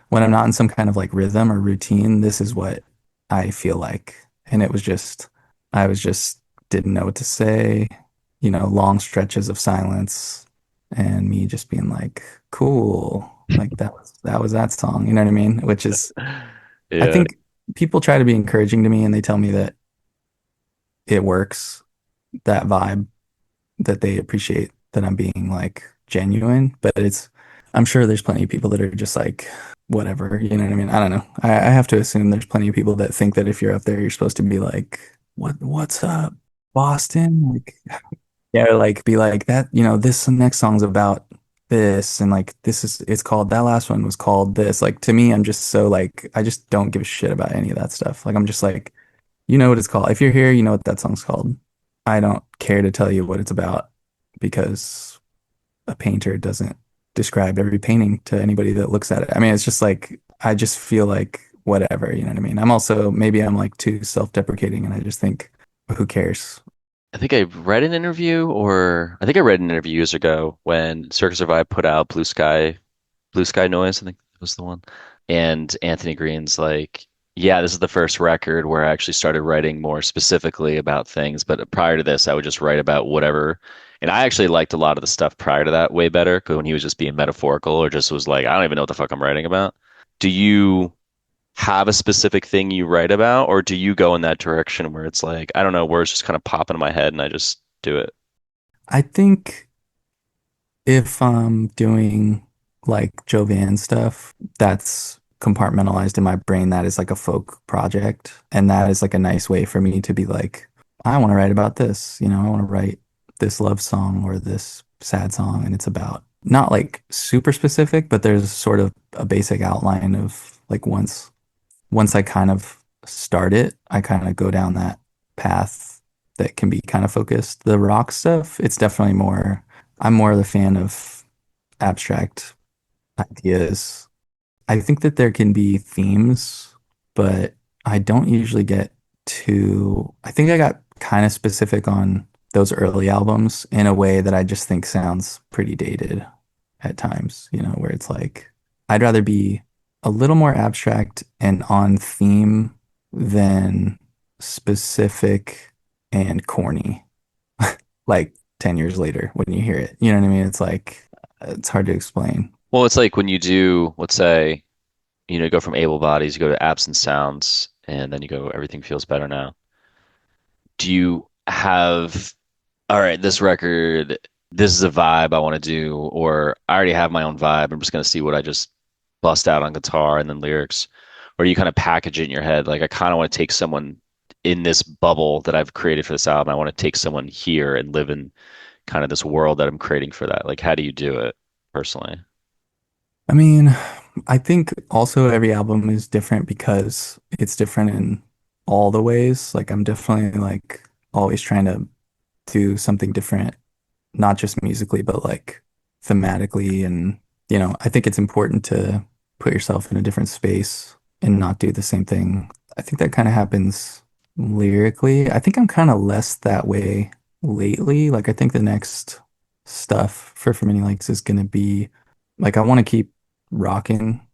when I'm not in some kind of like rhythm or routine, this is what I feel like. And it was just, I was just didn't know what to say, long stretches of silence and me just being like, cool. Like that was that song, you know what I mean? Which is I Yeah. think people try to be encouraging to me and they tell me that it works, that vibe, that they appreciate that I'm being like genuine. But I'm sure there's plenty of people that are just like, whatever, you know what I mean? I don't know. I have to assume there's plenty of people that think that if you're up there, you're supposed to be like, what's up, Boston? Like, yeah, like be like that, this next song's about this and like it's called that last one was called this. Like to me, I'm just so like I just don't give a shit about any of that stuff. Like I'm just like, you know what it's called. If you're here, you know what that song's called. I don't care to tell you what it's about because a painter doesn't describe every painting to anybody that looks at it. I mean, it's just like I just feel like whatever, you know what I mean? I'm also maybe I'm like too self-deprecating and I just think who cares? I think I read an interview, or I think I read an interview years ago when Circus Survive put out Blue Sky Noise, I think was the one. And Anthony Green's like, yeah, this is the first record where I actually started writing more specifically about things. But prior to this, I would just write about whatever. And I actually liked a lot of the stuff prior to that way better, 'cause when he was just being metaphorical or just was like, I don't even know what the fuck I'm writing about. Do you have a specific thing you write about, or do you go in that direction where it's like, I don't know, words just kind of pop into my head and I just do it? I think if I'm doing like Jovan stuff, that's compartmentalized in my brain. That is like a folk project. And that is like a nice way for me to be like, I want to write about this. I want to write this love song or this sad song. And it's about not like super specific, but there's sort of a basic outline of like once I kind of start it, I kind of go down that path that can be kind of focused. The rock stuff, it's definitely I'm more the fan of abstract ideas. I think that there can be themes, but I don't usually get I think I got kind of specific on those early albums in a way that I just think sounds pretty dated at times, where it's like I'd rather be a little more abstract and on theme than specific and corny, like 10 years later when you hear it. You know what I mean? It's like, it's hard to explain. Well, it's like when you do, let's say, you go from able bodies, you go to absent sounds, and then you go, everything feels better now. Do you have, all right, this record, this is a vibe I want to do, or I already have my own vibe. I'm just going to see what I just bust out on guitar and then lyrics, or you kind of package it in your head. Like, I kind of want to take someone in this bubble that I've created for this album. I want to take someone here and live in kind of this world that I'm creating for that. Like, how do you do it personally? I mean, I think also every album is different because it's different in all the ways. Like I'm definitely like always trying to do something different, not just musically, but like thematically. And, I think it's important to put yourself in a different space and not do the same thing. I think that kind of happens lyrically. I think I'm kind of less that way lately. Like I think the next stuff for Many Lakes is going to be like I want to keep rocking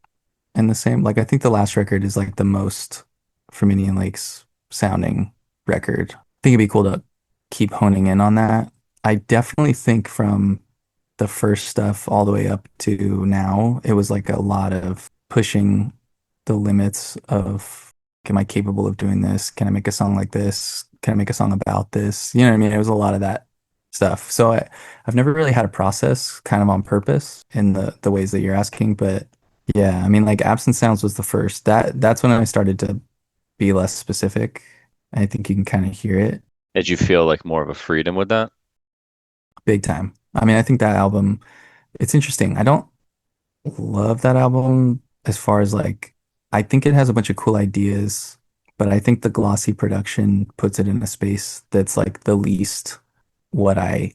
in the same, like I think the last record is like the most from Indian Lakes sounding record. I think it'd be cool to keep honing in on that. I definitely think from the first stuff all the way up to now, it was like a lot of pushing the limits of, am I capable of doing this? Can I make a song like this? Can I make a song about this? You know what I mean? It was a lot of that stuff. I've never really had a process kind of on purpose in the ways that you're asking, but yeah, I mean like Absent Sounds was the first. That's when I started to be less specific. I think you can kind of hear it Did you feel like more of a freedom with that? big time. I mean, I think that album, it's interesting. I don't love that album as far as like, I think it has a bunch of cool ideas, but I think the glossy production puts it in a space that's like the least what I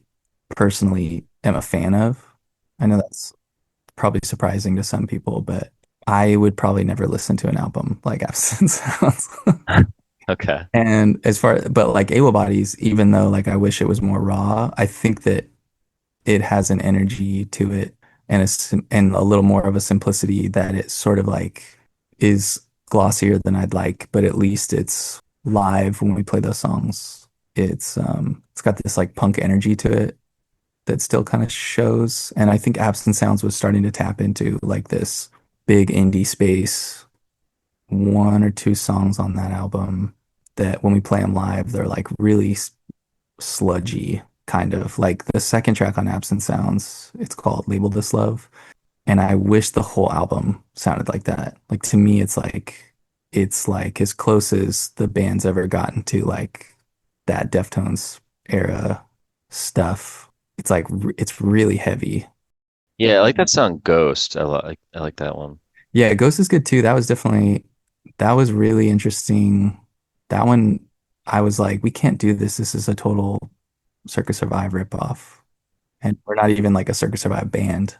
personally am a fan of. I know that's probably surprising to some people, but I would probably never listen to an album like Absent Sounds. Okay. And as far, but like Able Bodies, even though like I wish it was more raw, I think that it has an energy to it and and a little more of a simplicity that it sort of like is glossier than I'd like, but at least it's live when we play those songs. It's got this like punk energy to it that still kind of shows. And I think Absent Sounds was starting to tap into like this big indie space. One or two songs on that album that when we play them live, they're like really sludgy, kind of like the second track on Absent Sounds. It's called Label This Love. And I wish the whole album sounded like that. Like to me, it's like as close as the band's ever gotten to like that Deftones era stuff. It's like it's really heavy. Yeah, I like that song Ghost. I like that one. Yeah, Ghost is good too. That was really interesting. That one, I was like, we can't do this. This is a total Circus Survive ripoff. And we're not even like a Circus Survive band.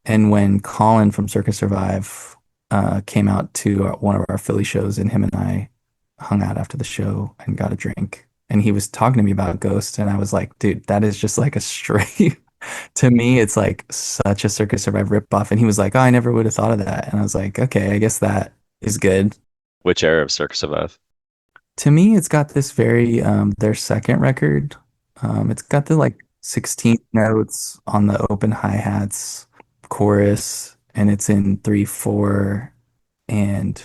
And when Colin from Circus Survive came out to one of our Philly shows, and him and I hung out after the show and got a drink, and he was talking to me about Ghost, and I was like, dude, that is just like a straight. To me, it's like such a Circus Survive ripoff. And he was like, oh, I never would have thought of that. And I was like, okay, I guess that is good. Which era of Circus Survive? To me, it's got this very their second record. It's got the like 16th notes on the open hi-hats chorus, and it's in 3/4, and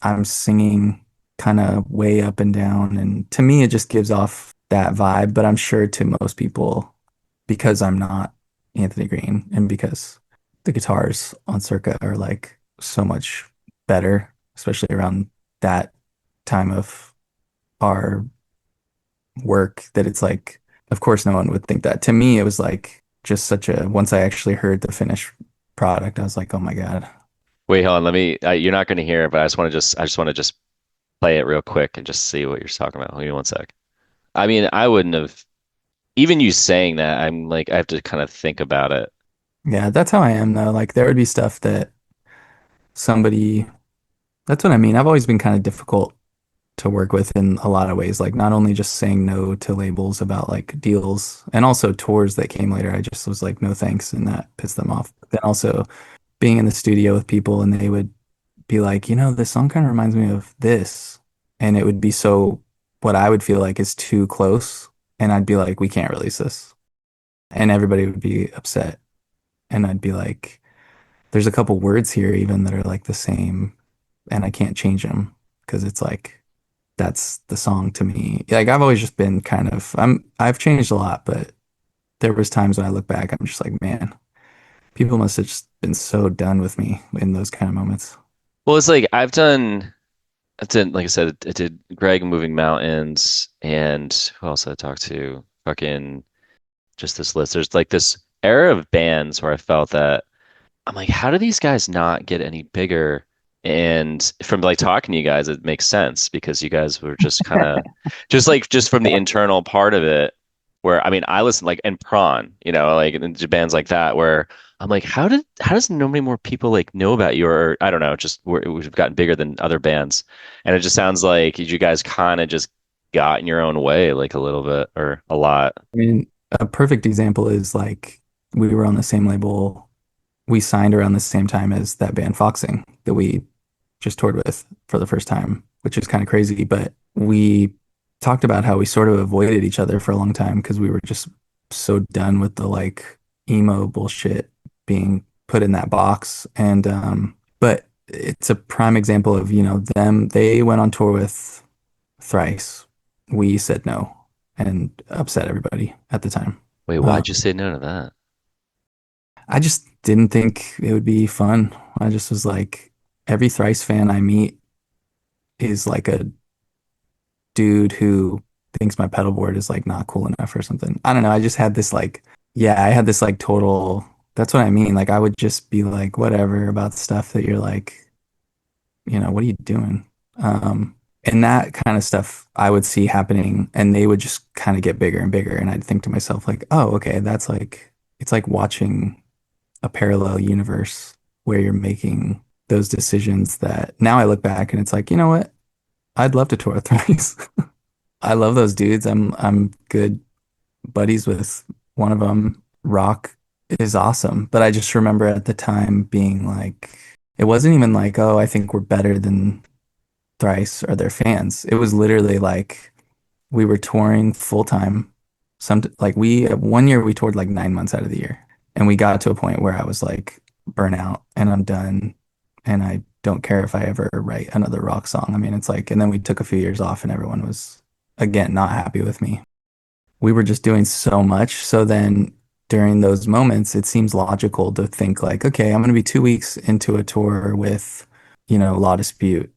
I'm singing kind of way up and down, and to me it just gives off that vibe, but I'm sure to most people, because I'm not Anthony Green and because the guitars on Circa are like so much better, especially around that time of our work, that it's like, of course, no one would think that. To me, it was like just such a, once I actually heard the finished product, I was like, oh my God. Wait, hold on. Let me. You're not going to hear it, but I just want to just play it real quick and just see what you're talking about. Hold me one sec. I mean, I wouldn't have even you saying that. I'm like, I have to kind of think about it. Yeah, that's how I am though. Like there would be stuff that somebody, that's what I mean. I've always been kind of difficult to work with in a lot of ways, like not only just saying no to labels about like deals and also tours that came later. I just was like, no thanks, and that pissed them off. But then also being in the studio with people and they would be like, you know, this song kind of reminds me of this. And it would be so, what I would feel like is too close. And I'd be like, we can't release this. And everybody would be upset. And I'd be like, there's a couple words here even that are like the same and I can't change them because it's like, that's the song to me. Like I've always just been kind of, I've changed a lot, but there was times when I look back, I'm just like, man, people must have just been so done with me in those kind of moments. Well, it's like I've done, like I said, I did Greg Moving Mountains, and who else did I talked to? Fucking just this list. There's like this era of bands where I felt that I'm like, how do these guys not get any bigger? And from like talking to you guys, it makes sense because you guys were just kind of just from the internal part of it. Where I mean, I listen like and Prawn, like and bands like that. Where I'm like, how does nobody more people like know about you? Or I don't know, just we've gotten bigger than other bands, and it just sounds like you guys kind of just got in your own way like a little bit or a lot. I mean, a perfect example is like we were on the same label we signed around the same time as that band Foxing that we just toured with for the first time, which is kind of crazy. But we talked about how we sort of avoided each other for a long time because we were just so done with the like emo bullshit being put in that box. And but it's a prime example of, they went on tour with Thrice. We said no and upset everybody at the time. Wait, Um, why'd you say no to that? I just didn't think it would be fun. I just was like, every Thrice fan I meet is like a dude who thinks my pedal board is like not cool enough or something. I don't know. I just had this like, yeah, I had this like total, that's what I mean. Like I would just be like, whatever about stuff that you're like, what are you doing? And that kind of stuff I would see happening and they would just kind of get bigger and bigger. And I'd think to myself like, oh, okay, that's like, it's like watching a parallel universe where you're making those decisions that now I look back and it's like, you know what? I'd love to tour with Thrice. I love those dudes. I'm good buddies with one of them. Rock is awesome, but I just remember at the time being like, it wasn't even like, oh, I think we're better than Thrice or their fans. It was literally like we were touring full time. Some like we 1 year we toured like 9 months out of the year, and we got to a point where I was like burnout and I'm done, and I don't care if I ever write another rock song. I mean, it's like, and then we took a few years off, and everyone was again not happy with me. We were just doing so much. So then during those moments, it seems logical to think like, okay, I'm going to be 2 weeks into a tour with, Law Dispute.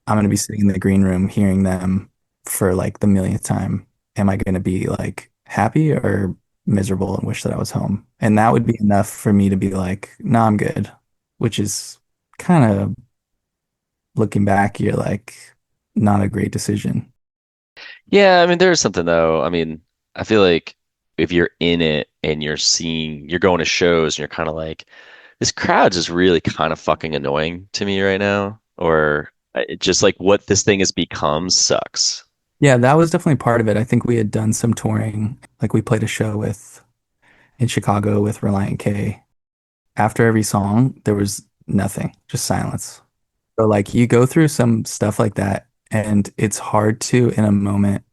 I'm going to be sitting in the green room hearing them for like the millionth time. Am I going to be like happy or miserable and wish that I was home? And that would be enough for me to be like, no, I'm good, which is kind of looking back, you're like, not a great decision. Yeah, I mean, there's something though. I mean, I feel like if you're in it and you're going to shows and you're kind of like, this crowd's just really kind of fucking annoying to me right now, or it just like what this thing has become sucks. Yeah, that was definitely part of it. I think we had done some touring, like we played a show with in Chicago with Reliant K. After every song, there was nothing, just silence. So like you go through some stuff like that and it's hard to in a moment,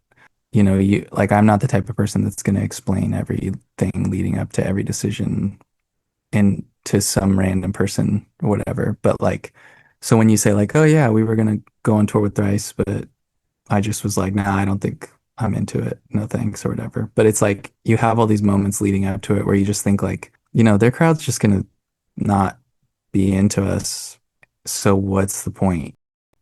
you like I'm not the type of person that's going to explain everything leading up to every decision and to some random person or whatever. But like so when you say like, "Oh yeah, we were going to go on tour with Thrice, but I just was like, nah, I don't think I'm into it. No thanks or whatever." But it's like you have all these moments leading up to it where you just think like, their crowd's just gonna not be into us. So what's the point?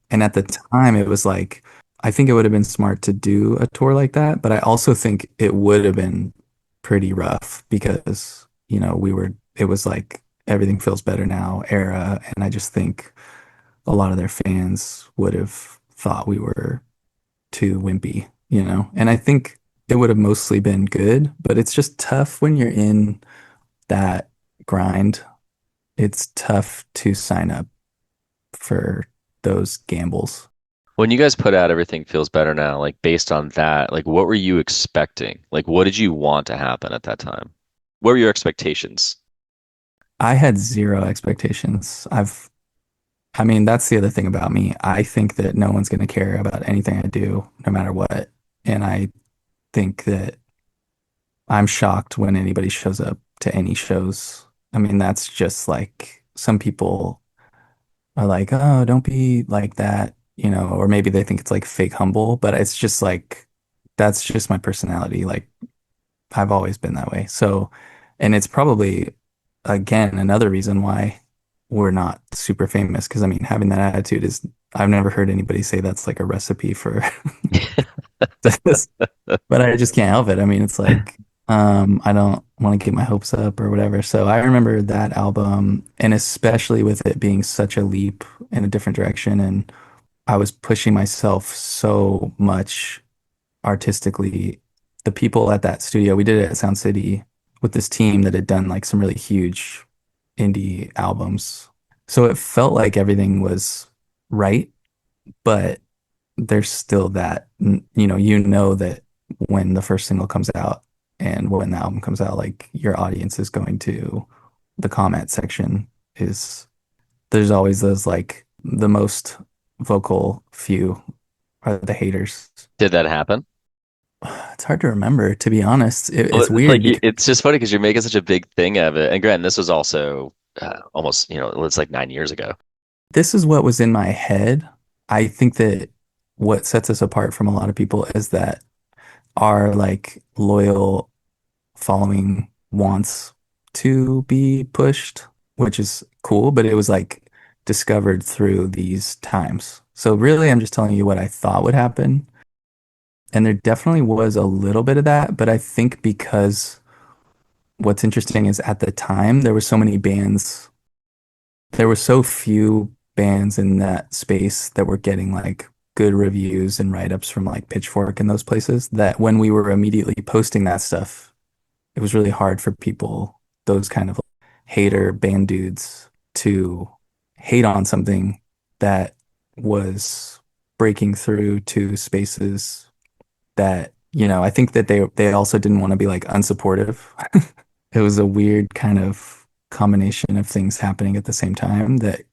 And at the time it was like, I think it would have been smart to do a tour like that, but I also think it would have been pretty rough because, it was like everything feels better now era. And I just think a lot of their fans would have thought we were too wimpy. And I think it would have mostly been good, but it's just tough when you're in that grind. It's tough to sign up for those gambles. When you guys put out Everything Feels Better Now, like based on that, like what were you expecting? Like what did you want to happen at that time? What were your expectations? I had zero expectations. I mean, that's the other thing about me. I think that no one's going to care about anything I do, no matter what. And I think that I'm shocked when anybody shows up to any shows. I mean, that's just like some people are like, oh, don't be like that, or maybe they think it's like fake humble, but it's just like, that's just my personality. Like, I've always been that way. So, and it's probably, again, another reason why we're not super famous. Cause I mean, having that attitude is, I've never heard anybody say that's like a recipe for this, but I just can't help it. I mean, it's like, I don't want to get my hopes up or whatever. So I remember that album, and especially with it being such a leap in a different direction. And I was pushing myself so much artistically. The people at that studio, we did it at Sound City with this team that had done like some really huge indie albums. So it felt like everything was right, but there's still that, that when the first single comes out and when the album comes out, like your audience is going to the comment section is there's always those like the most vocal few are the haters. Did that happen? It's hard to remember, to be honest. Well, It's it's weird like because it's just funny because you're making such a big thing of it. And granted, this was also almost, it's like 9 years ago. this is what was in my head. I think that what sets us apart from a lot of people is that our like loyal following wants to be pushed, which is cool, but it was like discovered through these times. So really, I'm just telling you what I thought would happen. And there definitely was a little bit of that, but I think because what's interesting is at the time there were so many bands, there were so few bands in that space that were getting like good reviews and write-ups from like Pitchfork and those places that when we were immediately posting that stuff, it was really hard for people, those kind of hater band dudes, to hate on something that was breaking through to spaces that, I think that they also didn't want to be like unsupportive. It was a weird kind of combination of things happening at the same time that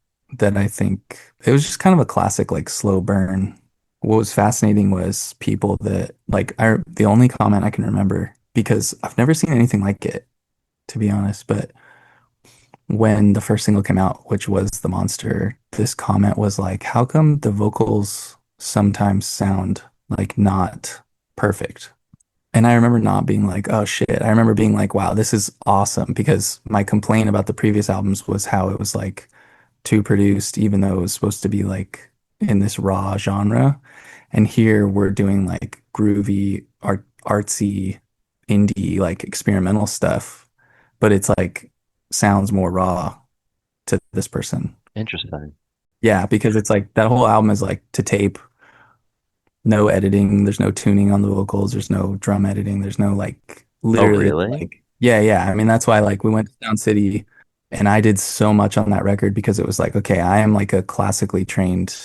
I think it was just kind of a classic like slow burn. What was fascinating was people that like the only comment I can remember because I've never seen anything like it, to be honest, but when the first single came out, which was The Monster, this comment was like, how come the vocals sometimes sound like not perfect? And I remember not being like, oh shit. I remember being like, wow, this is awesome because my complaint about the previous albums was how it was like too produced, even though it was supposed to be like in this raw genre. And here we're doing like groovy, artsy, indie, like experimental stuff, but it's like sounds more raw to this person. Interesting. Yeah, because it's like that whole album is like to tape, no editing, there's no tuning on the vocals, there's no drum editing, there's no like Oh, literally really? like yeah, yeah. I mean that's why like we went to Sound City and I did so much on that record because it was like, okay, I am like a classically trained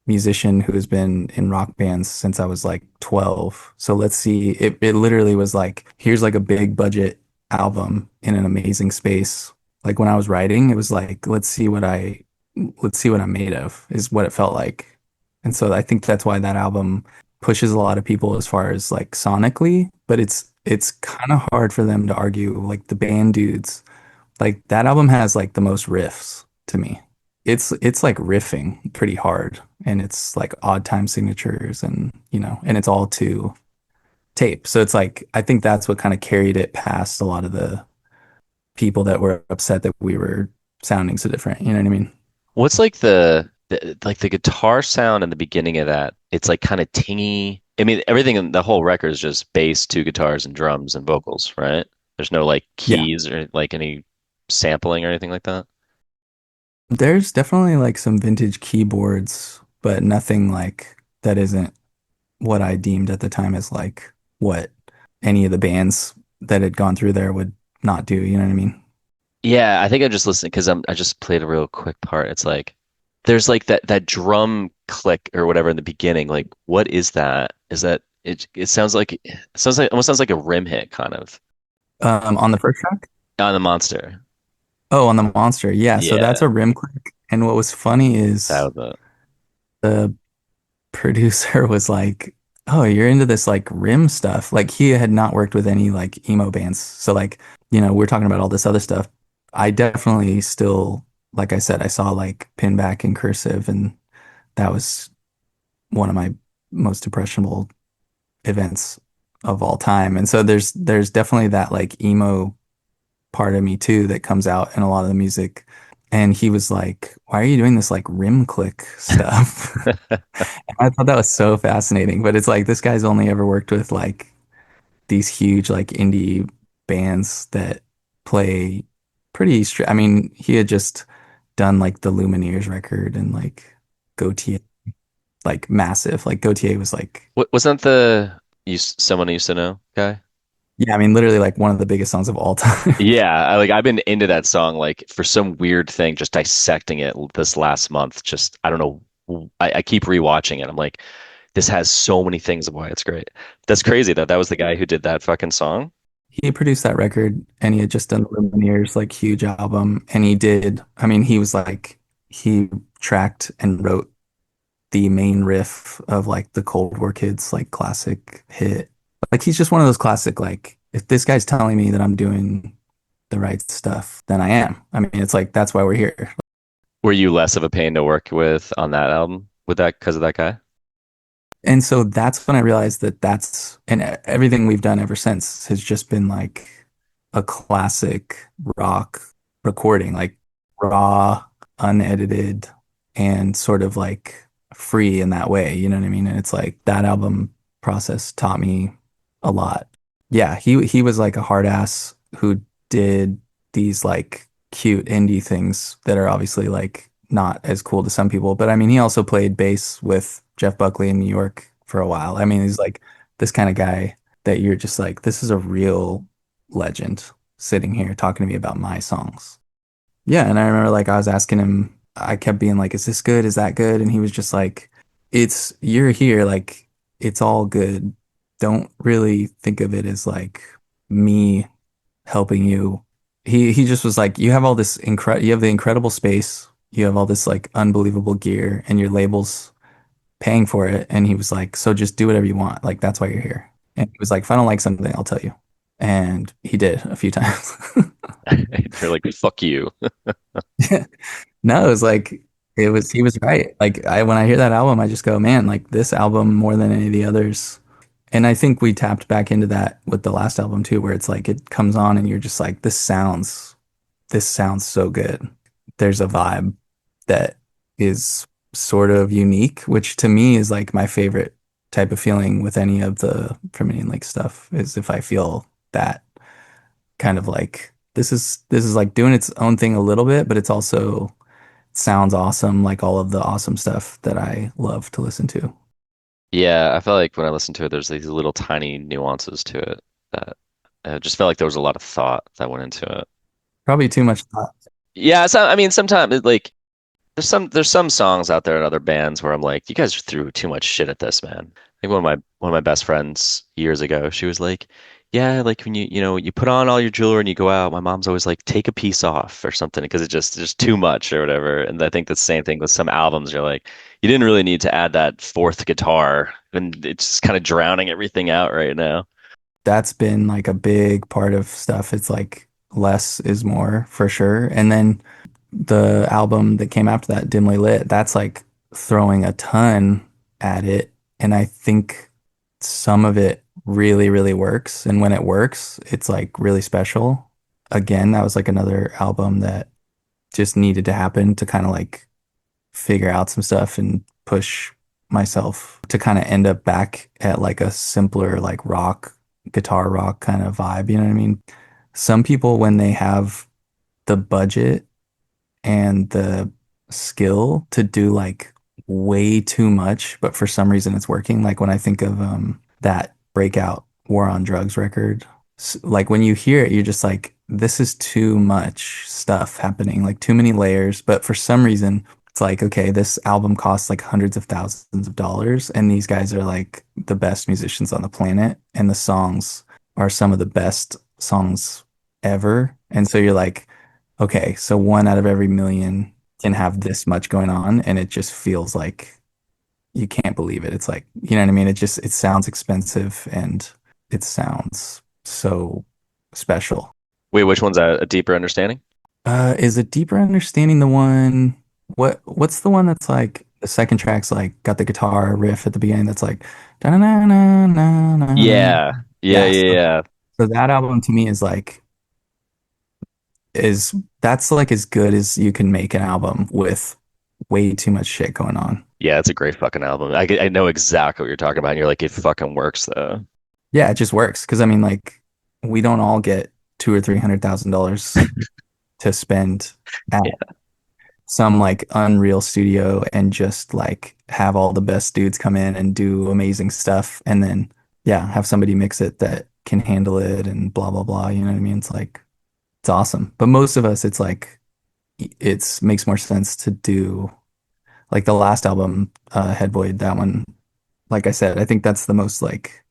musician who has been in rock bands since I was like 12. So let's see. It literally was like, here's like a big budget album in an amazing space. Like when I was writing, it was like, let's see what I'm made of, is what it felt like. And so I think that's why that album pushes a lot of people as far as like sonically, but it's kind of hard for them to argue like the band dudes. Like that album has like the most riffs to me. It's like riffing pretty hard and it's like odd time signatures and and it's all to tape. So it's like I think that's what kind of carried it past a lot of the people that were upset that we were sounding so different. You know what I mean? What's like like the guitar sound in the beginning of that? It's like kind of tingy. I mean, everything in the whole record is just bass, two guitars, and drums and vocals, right? There's no like Yeah. keys or like any sampling or anything like that. There's definitely like some vintage keyboards, but nothing like that isn't what I deemed at the time as like what any of the bands that had gone through there would not do. You know what I mean? Yeah, I think I'm just listening because I just played a real quick part. It's like there's like that drum click or whatever in the beginning. Like, what is that? Is that it sounds like almost sounds like a rim hit kind of On the first track? on the monster. Oh, on the Monster. Yeah, so that's Yeah, a rim click. And what was funny that is was it. the producer was like, "Oh, you're into this like rim stuff." Like he had not worked with any like emo bands. So like, we're talking about all this other stuff. I definitely still, like I said, I saw like Pinback in Cursive and that was one of my most impressionable events of all time. And so there's definitely that like emo part of me too that comes out in a lot of the music. And he was like, "Why are you doing this like rim click stuff?" I thought that was so fascinating. But it's like this guy's only ever worked with like these huge like indie bands that play pretty straight. I mean, he had just done like the Lumineers record and like Gotye, like massive. Like Gotye was like, Wasn't the someone I used to know guy? yeah, I mean, literally like one of the biggest songs of all time. Yeah, I've been into that song like for some weird thing, just dissecting it this last month. Just I don't know. I keep rewatching it. I'm like, this has so many things of why it's great. That's crazy though. That was the guy who did that fucking song. he produced that record and he had just done the Lumineers like huge album and I mean he was like he tracked and wrote the main riff of like the Cold War Kids like classic hit. Like he's just one of those classic like if this guy's telling me that I'm doing the right stuff, then I am. I mean, it's like that's why we're here. Were you less of a pain to work with on that album with that because of that guy? And so that's when I realized that everything we've done ever since has just been like a classic rock recording, like raw, unedited, and sort of like free in that way. You know what I mean? And it's like that album process taught me a lot. Yeah, he was like a hard ass who did these like cute indie things that are obviously like not as cool to some people. But I mean, he also played bass with Jeff Buckley in New York for a while. I mean, he's like this kind of guy that you're just like, this is a real legend sitting here talking to me about my songs. Yeah, and I remember like I was asking him, I kept being like, is this good? Is that good? And he was just like, you're here, like it's all good. Don't really think of it as like me helping you. He just was like, you have the incredible space, you have all this like unbelievable gear, and your label's paying for it. And he was like, so just do whatever you want. Like that's why you're here. And he was like, if I don't like something, I'll tell you. And he did a few times. You're like, fuck you. No, it was like he was right. Like I when I hear that album, I just go, man, like this album more than any of the others. And I think we tapped back into that with the last album too, where it's like it comes on and you're just like, this sounds so good. There's a vibe that is sort of unique, which to me is like my favorite type of feeling with any of the Verminion Lake stuff is if I feel that kind of like this is like doing its own thing a little bit, but it's also sounds awesome, like all of the awesome stuff that I love to listen to. Yeah, I felt like when I listened to it, there's these little tiny nuances to it that just felt like there was a lot of thought that went into it. Probably too much thought. Yeah, so, I mean, sometimes like there's some songs out there in other bands where I'm like, you guys threw too much shit at this, man. Like one of my best friends years ago, she was like, yeah, like when you put on all your jewelry and you go out, my mom's always like, take a piece off or something because just too much or whatever. And I think the same thing with some albums. You're like, you didn't really need to add that fourth guitar, and it's just kind of drowning everything out right now. That's been like a big part of stuff. It's like less is more for sure. And then the album that came after that, Dimly Lit, that's like throwing a ton at it. And I think some of it really, really works. And when it works, it's like really special. Again, that was like another album that just needed to happen to kind of like figure out some stuff and push myself to kind of end up back at like a simpler, like guitar rock kind of vibe. You know what I mean? Some people, when they have the budget and the skill to do like way too much, but for some reason it's working. Like when I think of that breakout War on Drugs record, like when you hear it, you're just like, this is too much stuff happening, like too many layers. But for some reason, it's like, okay, this album costs like hundreds of thousands of dollars, and these guys are like the best musicians on the planet, and the songs are some of the best songs ever. And so you're like, okay, so one out of every million can have this much going on, and it just feels like you can't believe it. It's like, you know what I mean? It sounds expensive and it sounds so special. Wait, which one's a deeper understanding? Is a deeper understanding the one, what's the one that's like the second track's like got the guitar riff at the beginning that's like da na na na na na na. Yeah, yeah, Yeah, yeah, yeah. so that album to me is like is that's like as good as you can make an album with way too much shit going on. Yeah, it's a great fucking album. I know exactly what you're talking about. And you're like, it fucking works though. Yeah, it just works because I mean, like, we don't all get two or $300,000 to spend at Yeah. some like Unreal Studio and just like have all the best dudes come in and do amazing stuff, and then yeah, have somebody mix it that can handle it and blah blah blah. You know what I mean? It's like it's awesome. But most of us, it's like it's makes more sense to do like the last album, Head Void. That one, like I said, I think that's the most like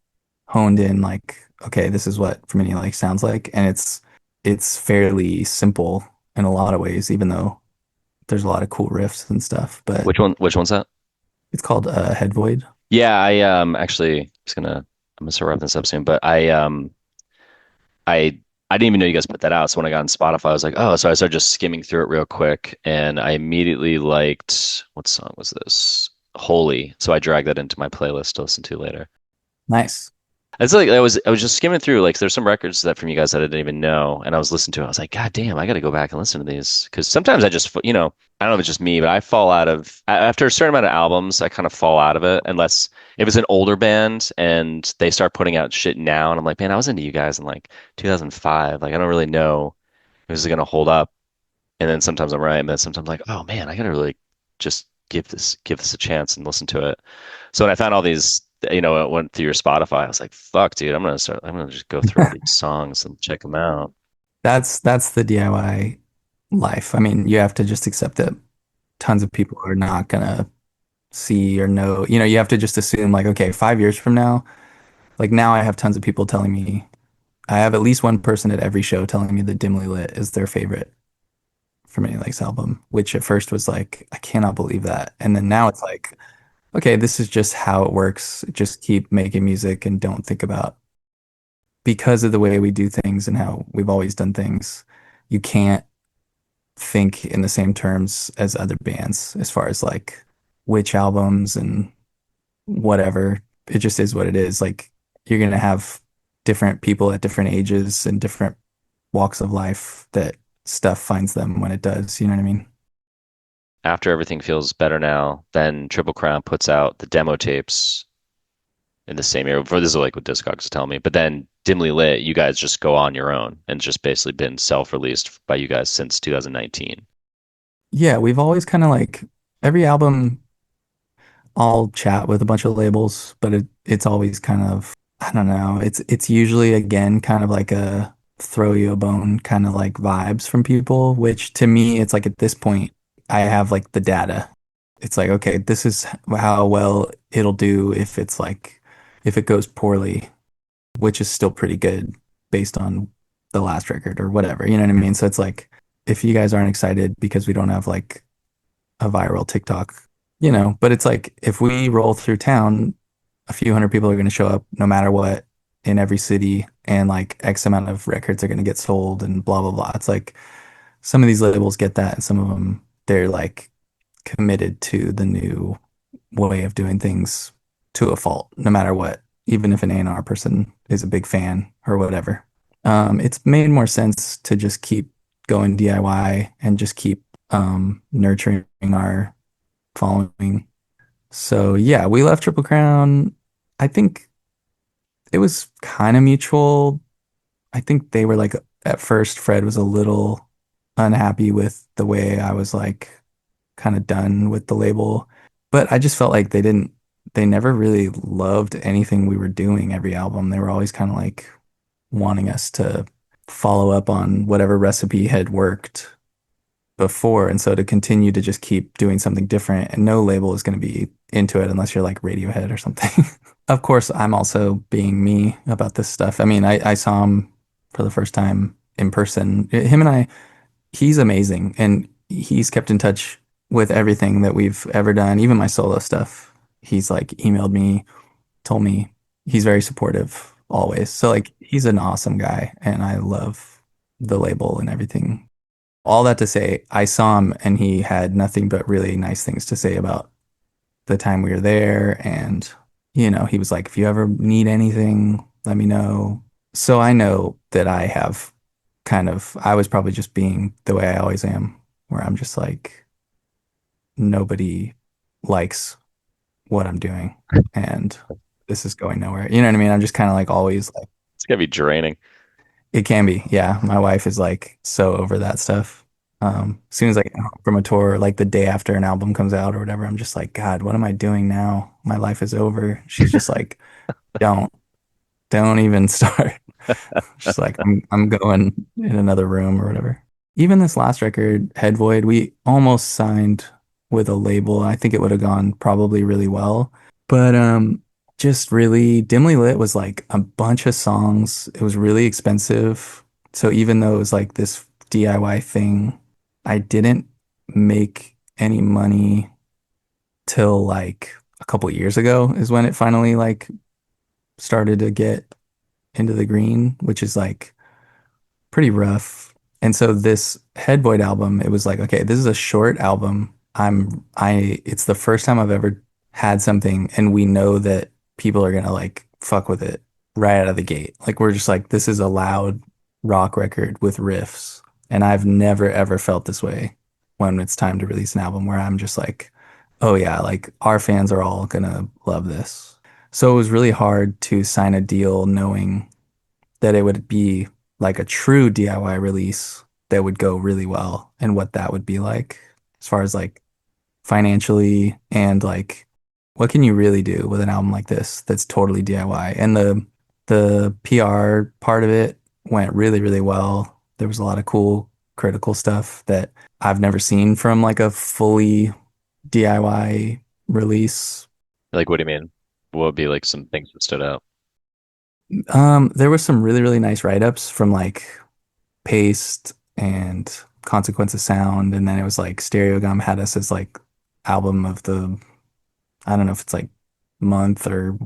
honed in like, okay, this is what for me like sounds like, and it's fairly simple in a lot of ways, even though there's a lot of cool riffs and stuff. But Which one? Which one's that? it's called Head Void. Yeah, I actually just gonna I'm gonna start wrapping this up soon, but I I didn't even know you guys put that out. So when I got on Spotify, I was like, oh, so I started just skimming through it real quick, and I immediately liked what song was this? Holy. So I dragged that into my playlist to listen to later. Nice. It's like I was just skimming through like there's some records that from you guys that I didn't even know, and I was listening to it. I was like, God damn, I got to go back and listen to these because sometimes I just I don't know if it's just me, but I fall out of after a certain amount of albums, I kind of fall out of it unless if it's an older band and they start putting out shit now, and I'm like, man, I was into you guys in like 2005. Like I don't really know if this is gonna hold up. And then sometimes I'm right, and then sometimes I'm like, oh man, I gotta really just give this a chance and listen to it. So when I found all these, it went through your Spotify, I was like, fuck, dude, I'm gonna just go through all these songs and check them out. That's the DIY life. I mean, you have to just accept that tons of people are not gonna see or know. You have to just assume like, okay, 5 years from now, like now I have tons of people telling me, I have at least one person at every show telling me that Dimly Lit is their favorite from any Lakes album, which at first was like, I cannot believe that. And then now it's like, okay, this is just how it works. Just keep making music and don't think about because of the way we do things and how we've always done things, you can't think in the same terms as other bands as far as like which albums and whatever. It just is what it is. Like you're gonna have different people at different ages and different walks of life that stuff finds them when it does. You know what I mean? After everything feels better now, then Triple Crown puts out the demo tapes in the same year. For this is like what Discogs tell me. But then Dimly Lit, you guys just go on your own and it's just basically been self-released by you guys since 2019. Yeah, we've always kind of like every album I'll chat with a bunch of labels, but it's always kind of I don't know. It's usually again kind of like a throw you a bone kind of like vibes from people, which to me it's like at this point I have like the data. It's like okay, this is how well it'll do if it's like if it goes poorly, which is still pretty good based on the last record or whatever. You know what I mean? So it's like if you guys aren't excited because we don't have like a viral TikTok, but it's like if we roll through town, a few hundred people are going to show up no matter what in every city, and like X amount of records are going to get sold and blah, blah, blah. It's like some of these labels get that, and some of them, they're like committed to the new way of doing things to a fault, no matter what, even if an A&R person is a big fan or whatever. It's made more sense to just keep going DIY and just keep nurturing our following. So yeah, we left Triple Crown. I think it was kind of mutual. I think they were like at first Fred was a little unhappy with the way I was like kind of done with the label, but I just felt like they never really loved anything we were doing every album. They were always kind of like wanting us to follow up on whatever recipe had worked before. And so to continue to just keep doing something different, and no label is going to be into it unless you're like Radiohead or something. Of course, I'm also being me about this stuff. I mean, I saw him for the first time in person. Him and I, he's amazing. And he's kept in touch with everything that we've ever done, even my solo stuff. He's like emailed me, told me he's very supportive always. So like he's an awesome guy and I love the label and everything. All that to say, I saw him and he had nothing but really nice things to say about the time we were there. And, he was like, if you ever need anything, let me know. So I know that I was probably just being the way I always am, where I'm just like, nobody likes what I'm doing and this is going nowhere. You know what I mean? I'm just kind of like always like, It's gonna be draining. it can be. Yeah. My wife is like so over that stuff. As soon as I get home from a tour, like the day after an album comes out or whatever, I'm just like, God, what am I doing now? My life is over. She's just like, don't, don't even start. She's like, I'm going in another room or whatever. Even this last record, Head Void, we almost signed with a label. I think it would have gone probably really well. But just really dimly lit was like a bunch of songs. It was really expensive. So even though it was like this DIY thing, I didn't make any money till like a couple years ago is when it finally like started to get into the green, which is like pretty rough. And so this Head Void album, it was like, okay, this is a short album. It's the first time I've ever had something and we know that people are gonna like fuck with it right out of the gate. Like we're just like, this is a loud rock record with riffs. And I've never ever felt this way when it's time to release an album where I'm just like, oh yeah, like our fans are all gonna love this. So it was really hard to sign a deal knowing that it would be like a true DIY release that would go really well and what that would be like as far as like financially and like what can you really do with an album like this that's totally DIY. And the PR part of it went really, really well. There was a lot of cool critical stuff that I've never seen from like a fully DIY release. Like, what do you mean? What would be like some things that stood out? There was some really, really nice write-ups from like Paste and Consequence of Sound, and then it was like Stereo Gum had us as like album of the, I don't know if it's like month or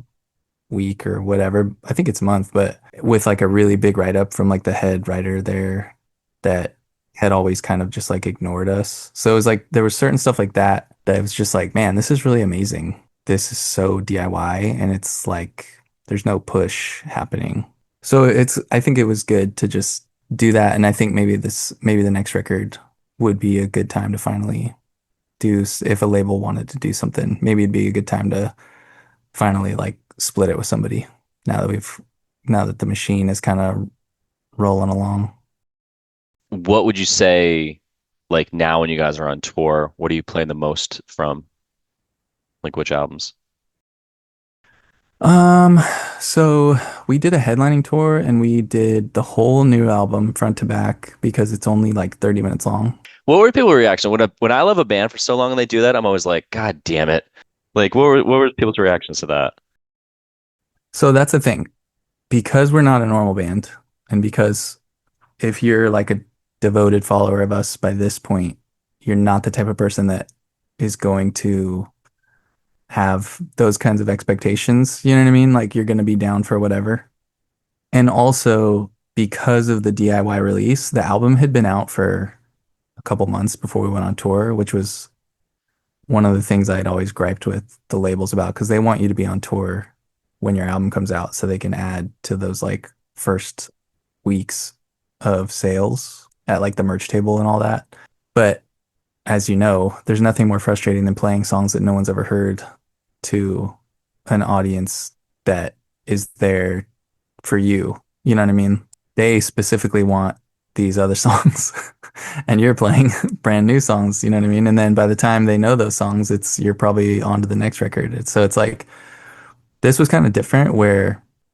week or whatever. I think it's month, but with like a really big write-up from like the head writer there that had always kind of just like ignored us. So it was like there was certain stuff like that that was just like, man, this is really amazing. This is so DIY and it's like there's no push happening. So I think it was good to just do that. And I think maybe the next record would be a good time to finally if a label wanted to do something, maybe it'd be a good time to finally like split it with somebody now that the machine is kind of rolling along. What would you say, like now when you guys are on tour, what are you playing the most from? Like which albums? Um, so we did a headlining tour and we did the whole new album front to back because it's only like 30 minutes long. What were people's reaction when I love a band for so long and they do that? I'm always like, God damn it! Like, what were people's reactions to that? So that's the thing. Because we're not a normal band, and because if you're like a devoted follower of us by this point, you're not the type of person that is going to have those kinds of expectations. You know what I mean? Like you're going to be down for whatever. And also because of the DIY release, the album had been out for a couple months before we went on tour, which was one of the things I'd always griped with the labels about because they want you to be on tour when your album comes out so they can add to those like first weeks of sales at like the merch table and all that. But as you know, there's nothing more frustrating than playing songs that no one's ever heard to an audience that is there for you. You know what I mean? They specifically want these other songs and you're playing brand new songs, you know what I mean? And then by the time they know those songs, you're probably on to the next record. So it's like this was kind of different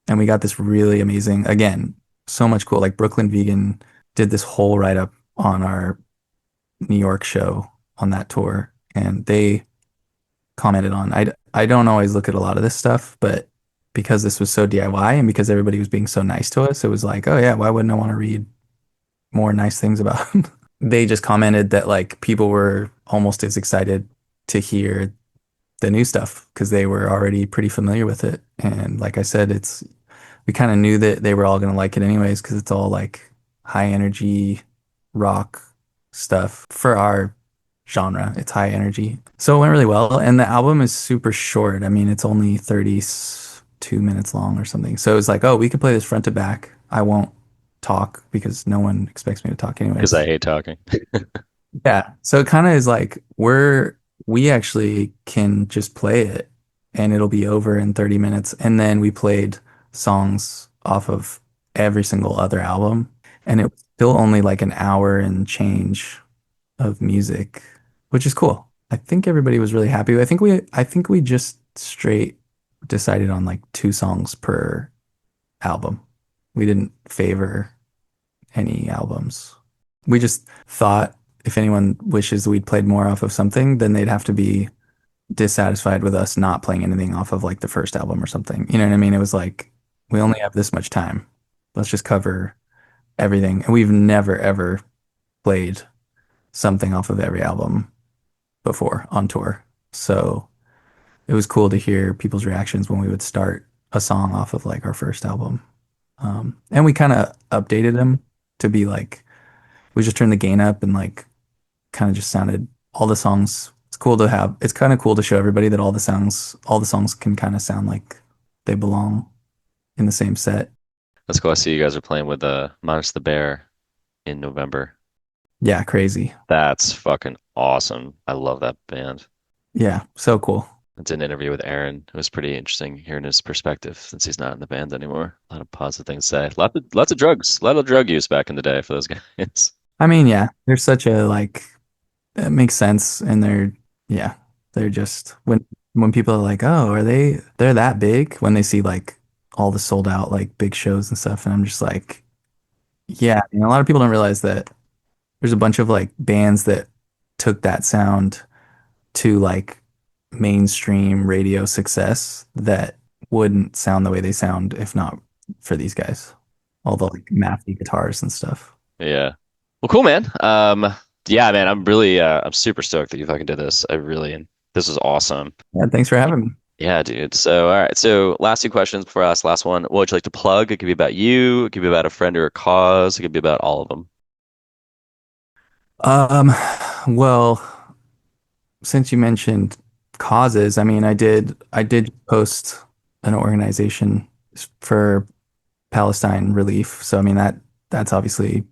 and we got this really amazing, again, so much cool. Like Brooklyn Vegan did this whole write-up on our New York show on that tour and they commented on. I don't always look at a lot of this stuff, but because this was so DIY and because everybody was being so nice to us, it was like, oh yeah, why wouldn't I want to read more nice things about it? They just commented that like people were almost as excited to hear the new stuff because they were already pretty familiar with it. And like I said, we kind of knew that they were all going to like it anyways because it's all like high energy rock stuff for our genre. It's high energy. So it went really well. And the album is super short. I mean, it's only 32 minutes long or something. So it was like, oh, we could play this front to back. I won't talk because no one expects me to talk Because I anyways. hate talking. Yeah. So it kind of is like we actually can just play it and it'll be over in 30 minutes. And then we played songs off of every single other album. And it was still only like an hour and change of music, which is cool. I think everybody was really happy. I think we just straight decided on like two songs per album. We didn't favor any albums. We just thought if anyone wishes we'd played more off of something, then they'd have to be dissatisfied with us not playing anything off of like the first album or something. You know what I mean? It was like we only have this much time. Let's just cover everything. And we've never ever played something off of every album before on tour. So it was cool to hear people's reactions when we would start a song off of like our first album. And we kind of updated them to be like, we just turned the gain up and like kind of just sounded all the songs. It's cool to have, it's kind of cool to show everybody that all the songs can kind of sound like they belong in the same set. That's cool. I see you guys are playing with Minus the Bear in November. Yeah, crazy. That's fucking awesome. I love that band. Yeah, so cool. I did an interview with Aaron. It was pretty interesting hearing his perspective since he's not in the band anymore. A lot of positive things to say. Lots of drugs. A lot of drug use back in the day for those guys. I mean, yeah, they're such a like it makes sense and yeah, they're just when people are like, "Oh, they're that big?" when they see like all the sold out like big shows and stuff and I'm just like, yeah, a lot of people don't realize that there's a bunch of like bands that took that sound to like mainstream radio success that wouldn't sound the way they sound if not for these guys. All the like mathy guitars and stuff. Yeah. Well, cool, man. Yeah, man, I'm super stoked that you fucking did this. This was awesome. Yeah, thanks for having me. Yeah, dude. So, all right. So, last two questions before I ask the last one. What would you like to plug? It could be about you. It could be about a friend or a cause. It could be about all of them. Um, well, since you mentioned causes, I mean, I did post an organization for Palestine relief. So I mean that's obviously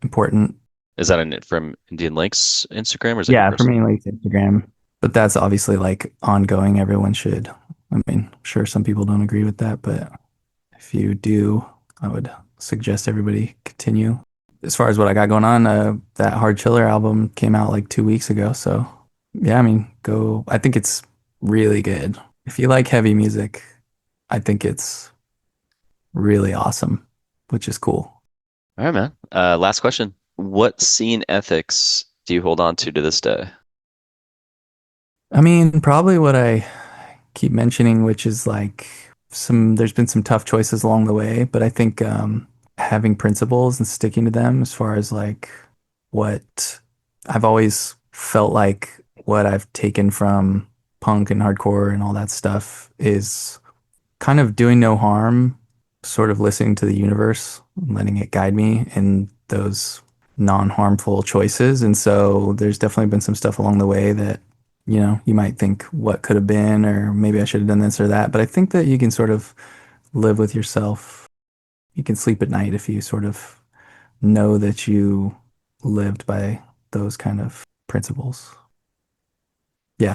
important. Is that from Indian Links Instagram or is that your Yeah, for personal? me, like Instagram. But that's obviously like ongoing. Everyone should. I mean, I'm sure some people don't agree with that, but if you do, I would suggest everybody continue. As far as what I got going on, that Hard Chiller album came out like 2 weeks ago. So yeah, I mean, go. I think it's really good. If you like heavy music, I think it's really awesome, which is cool. All right, man. Last question. What scene ethics do you hold on to this day? I mean, probably what I keep mentioning, which is like there's been some tough choices along the way, but I think having principles and sticking to them as far as like what I've always felt like what I've taken from punk and hardcore and all that stuff is kind of doing no harm, sort of listening to the universe, letting it guide me in those non-harmful choices. And so there's definitely been some stuff along the way that, you might think what could have been, or maybe I should have done this or that. But I think that you can sort of live with yourself. You can sleep at night if you sort of know that you lived by those kind of principles. Yeah.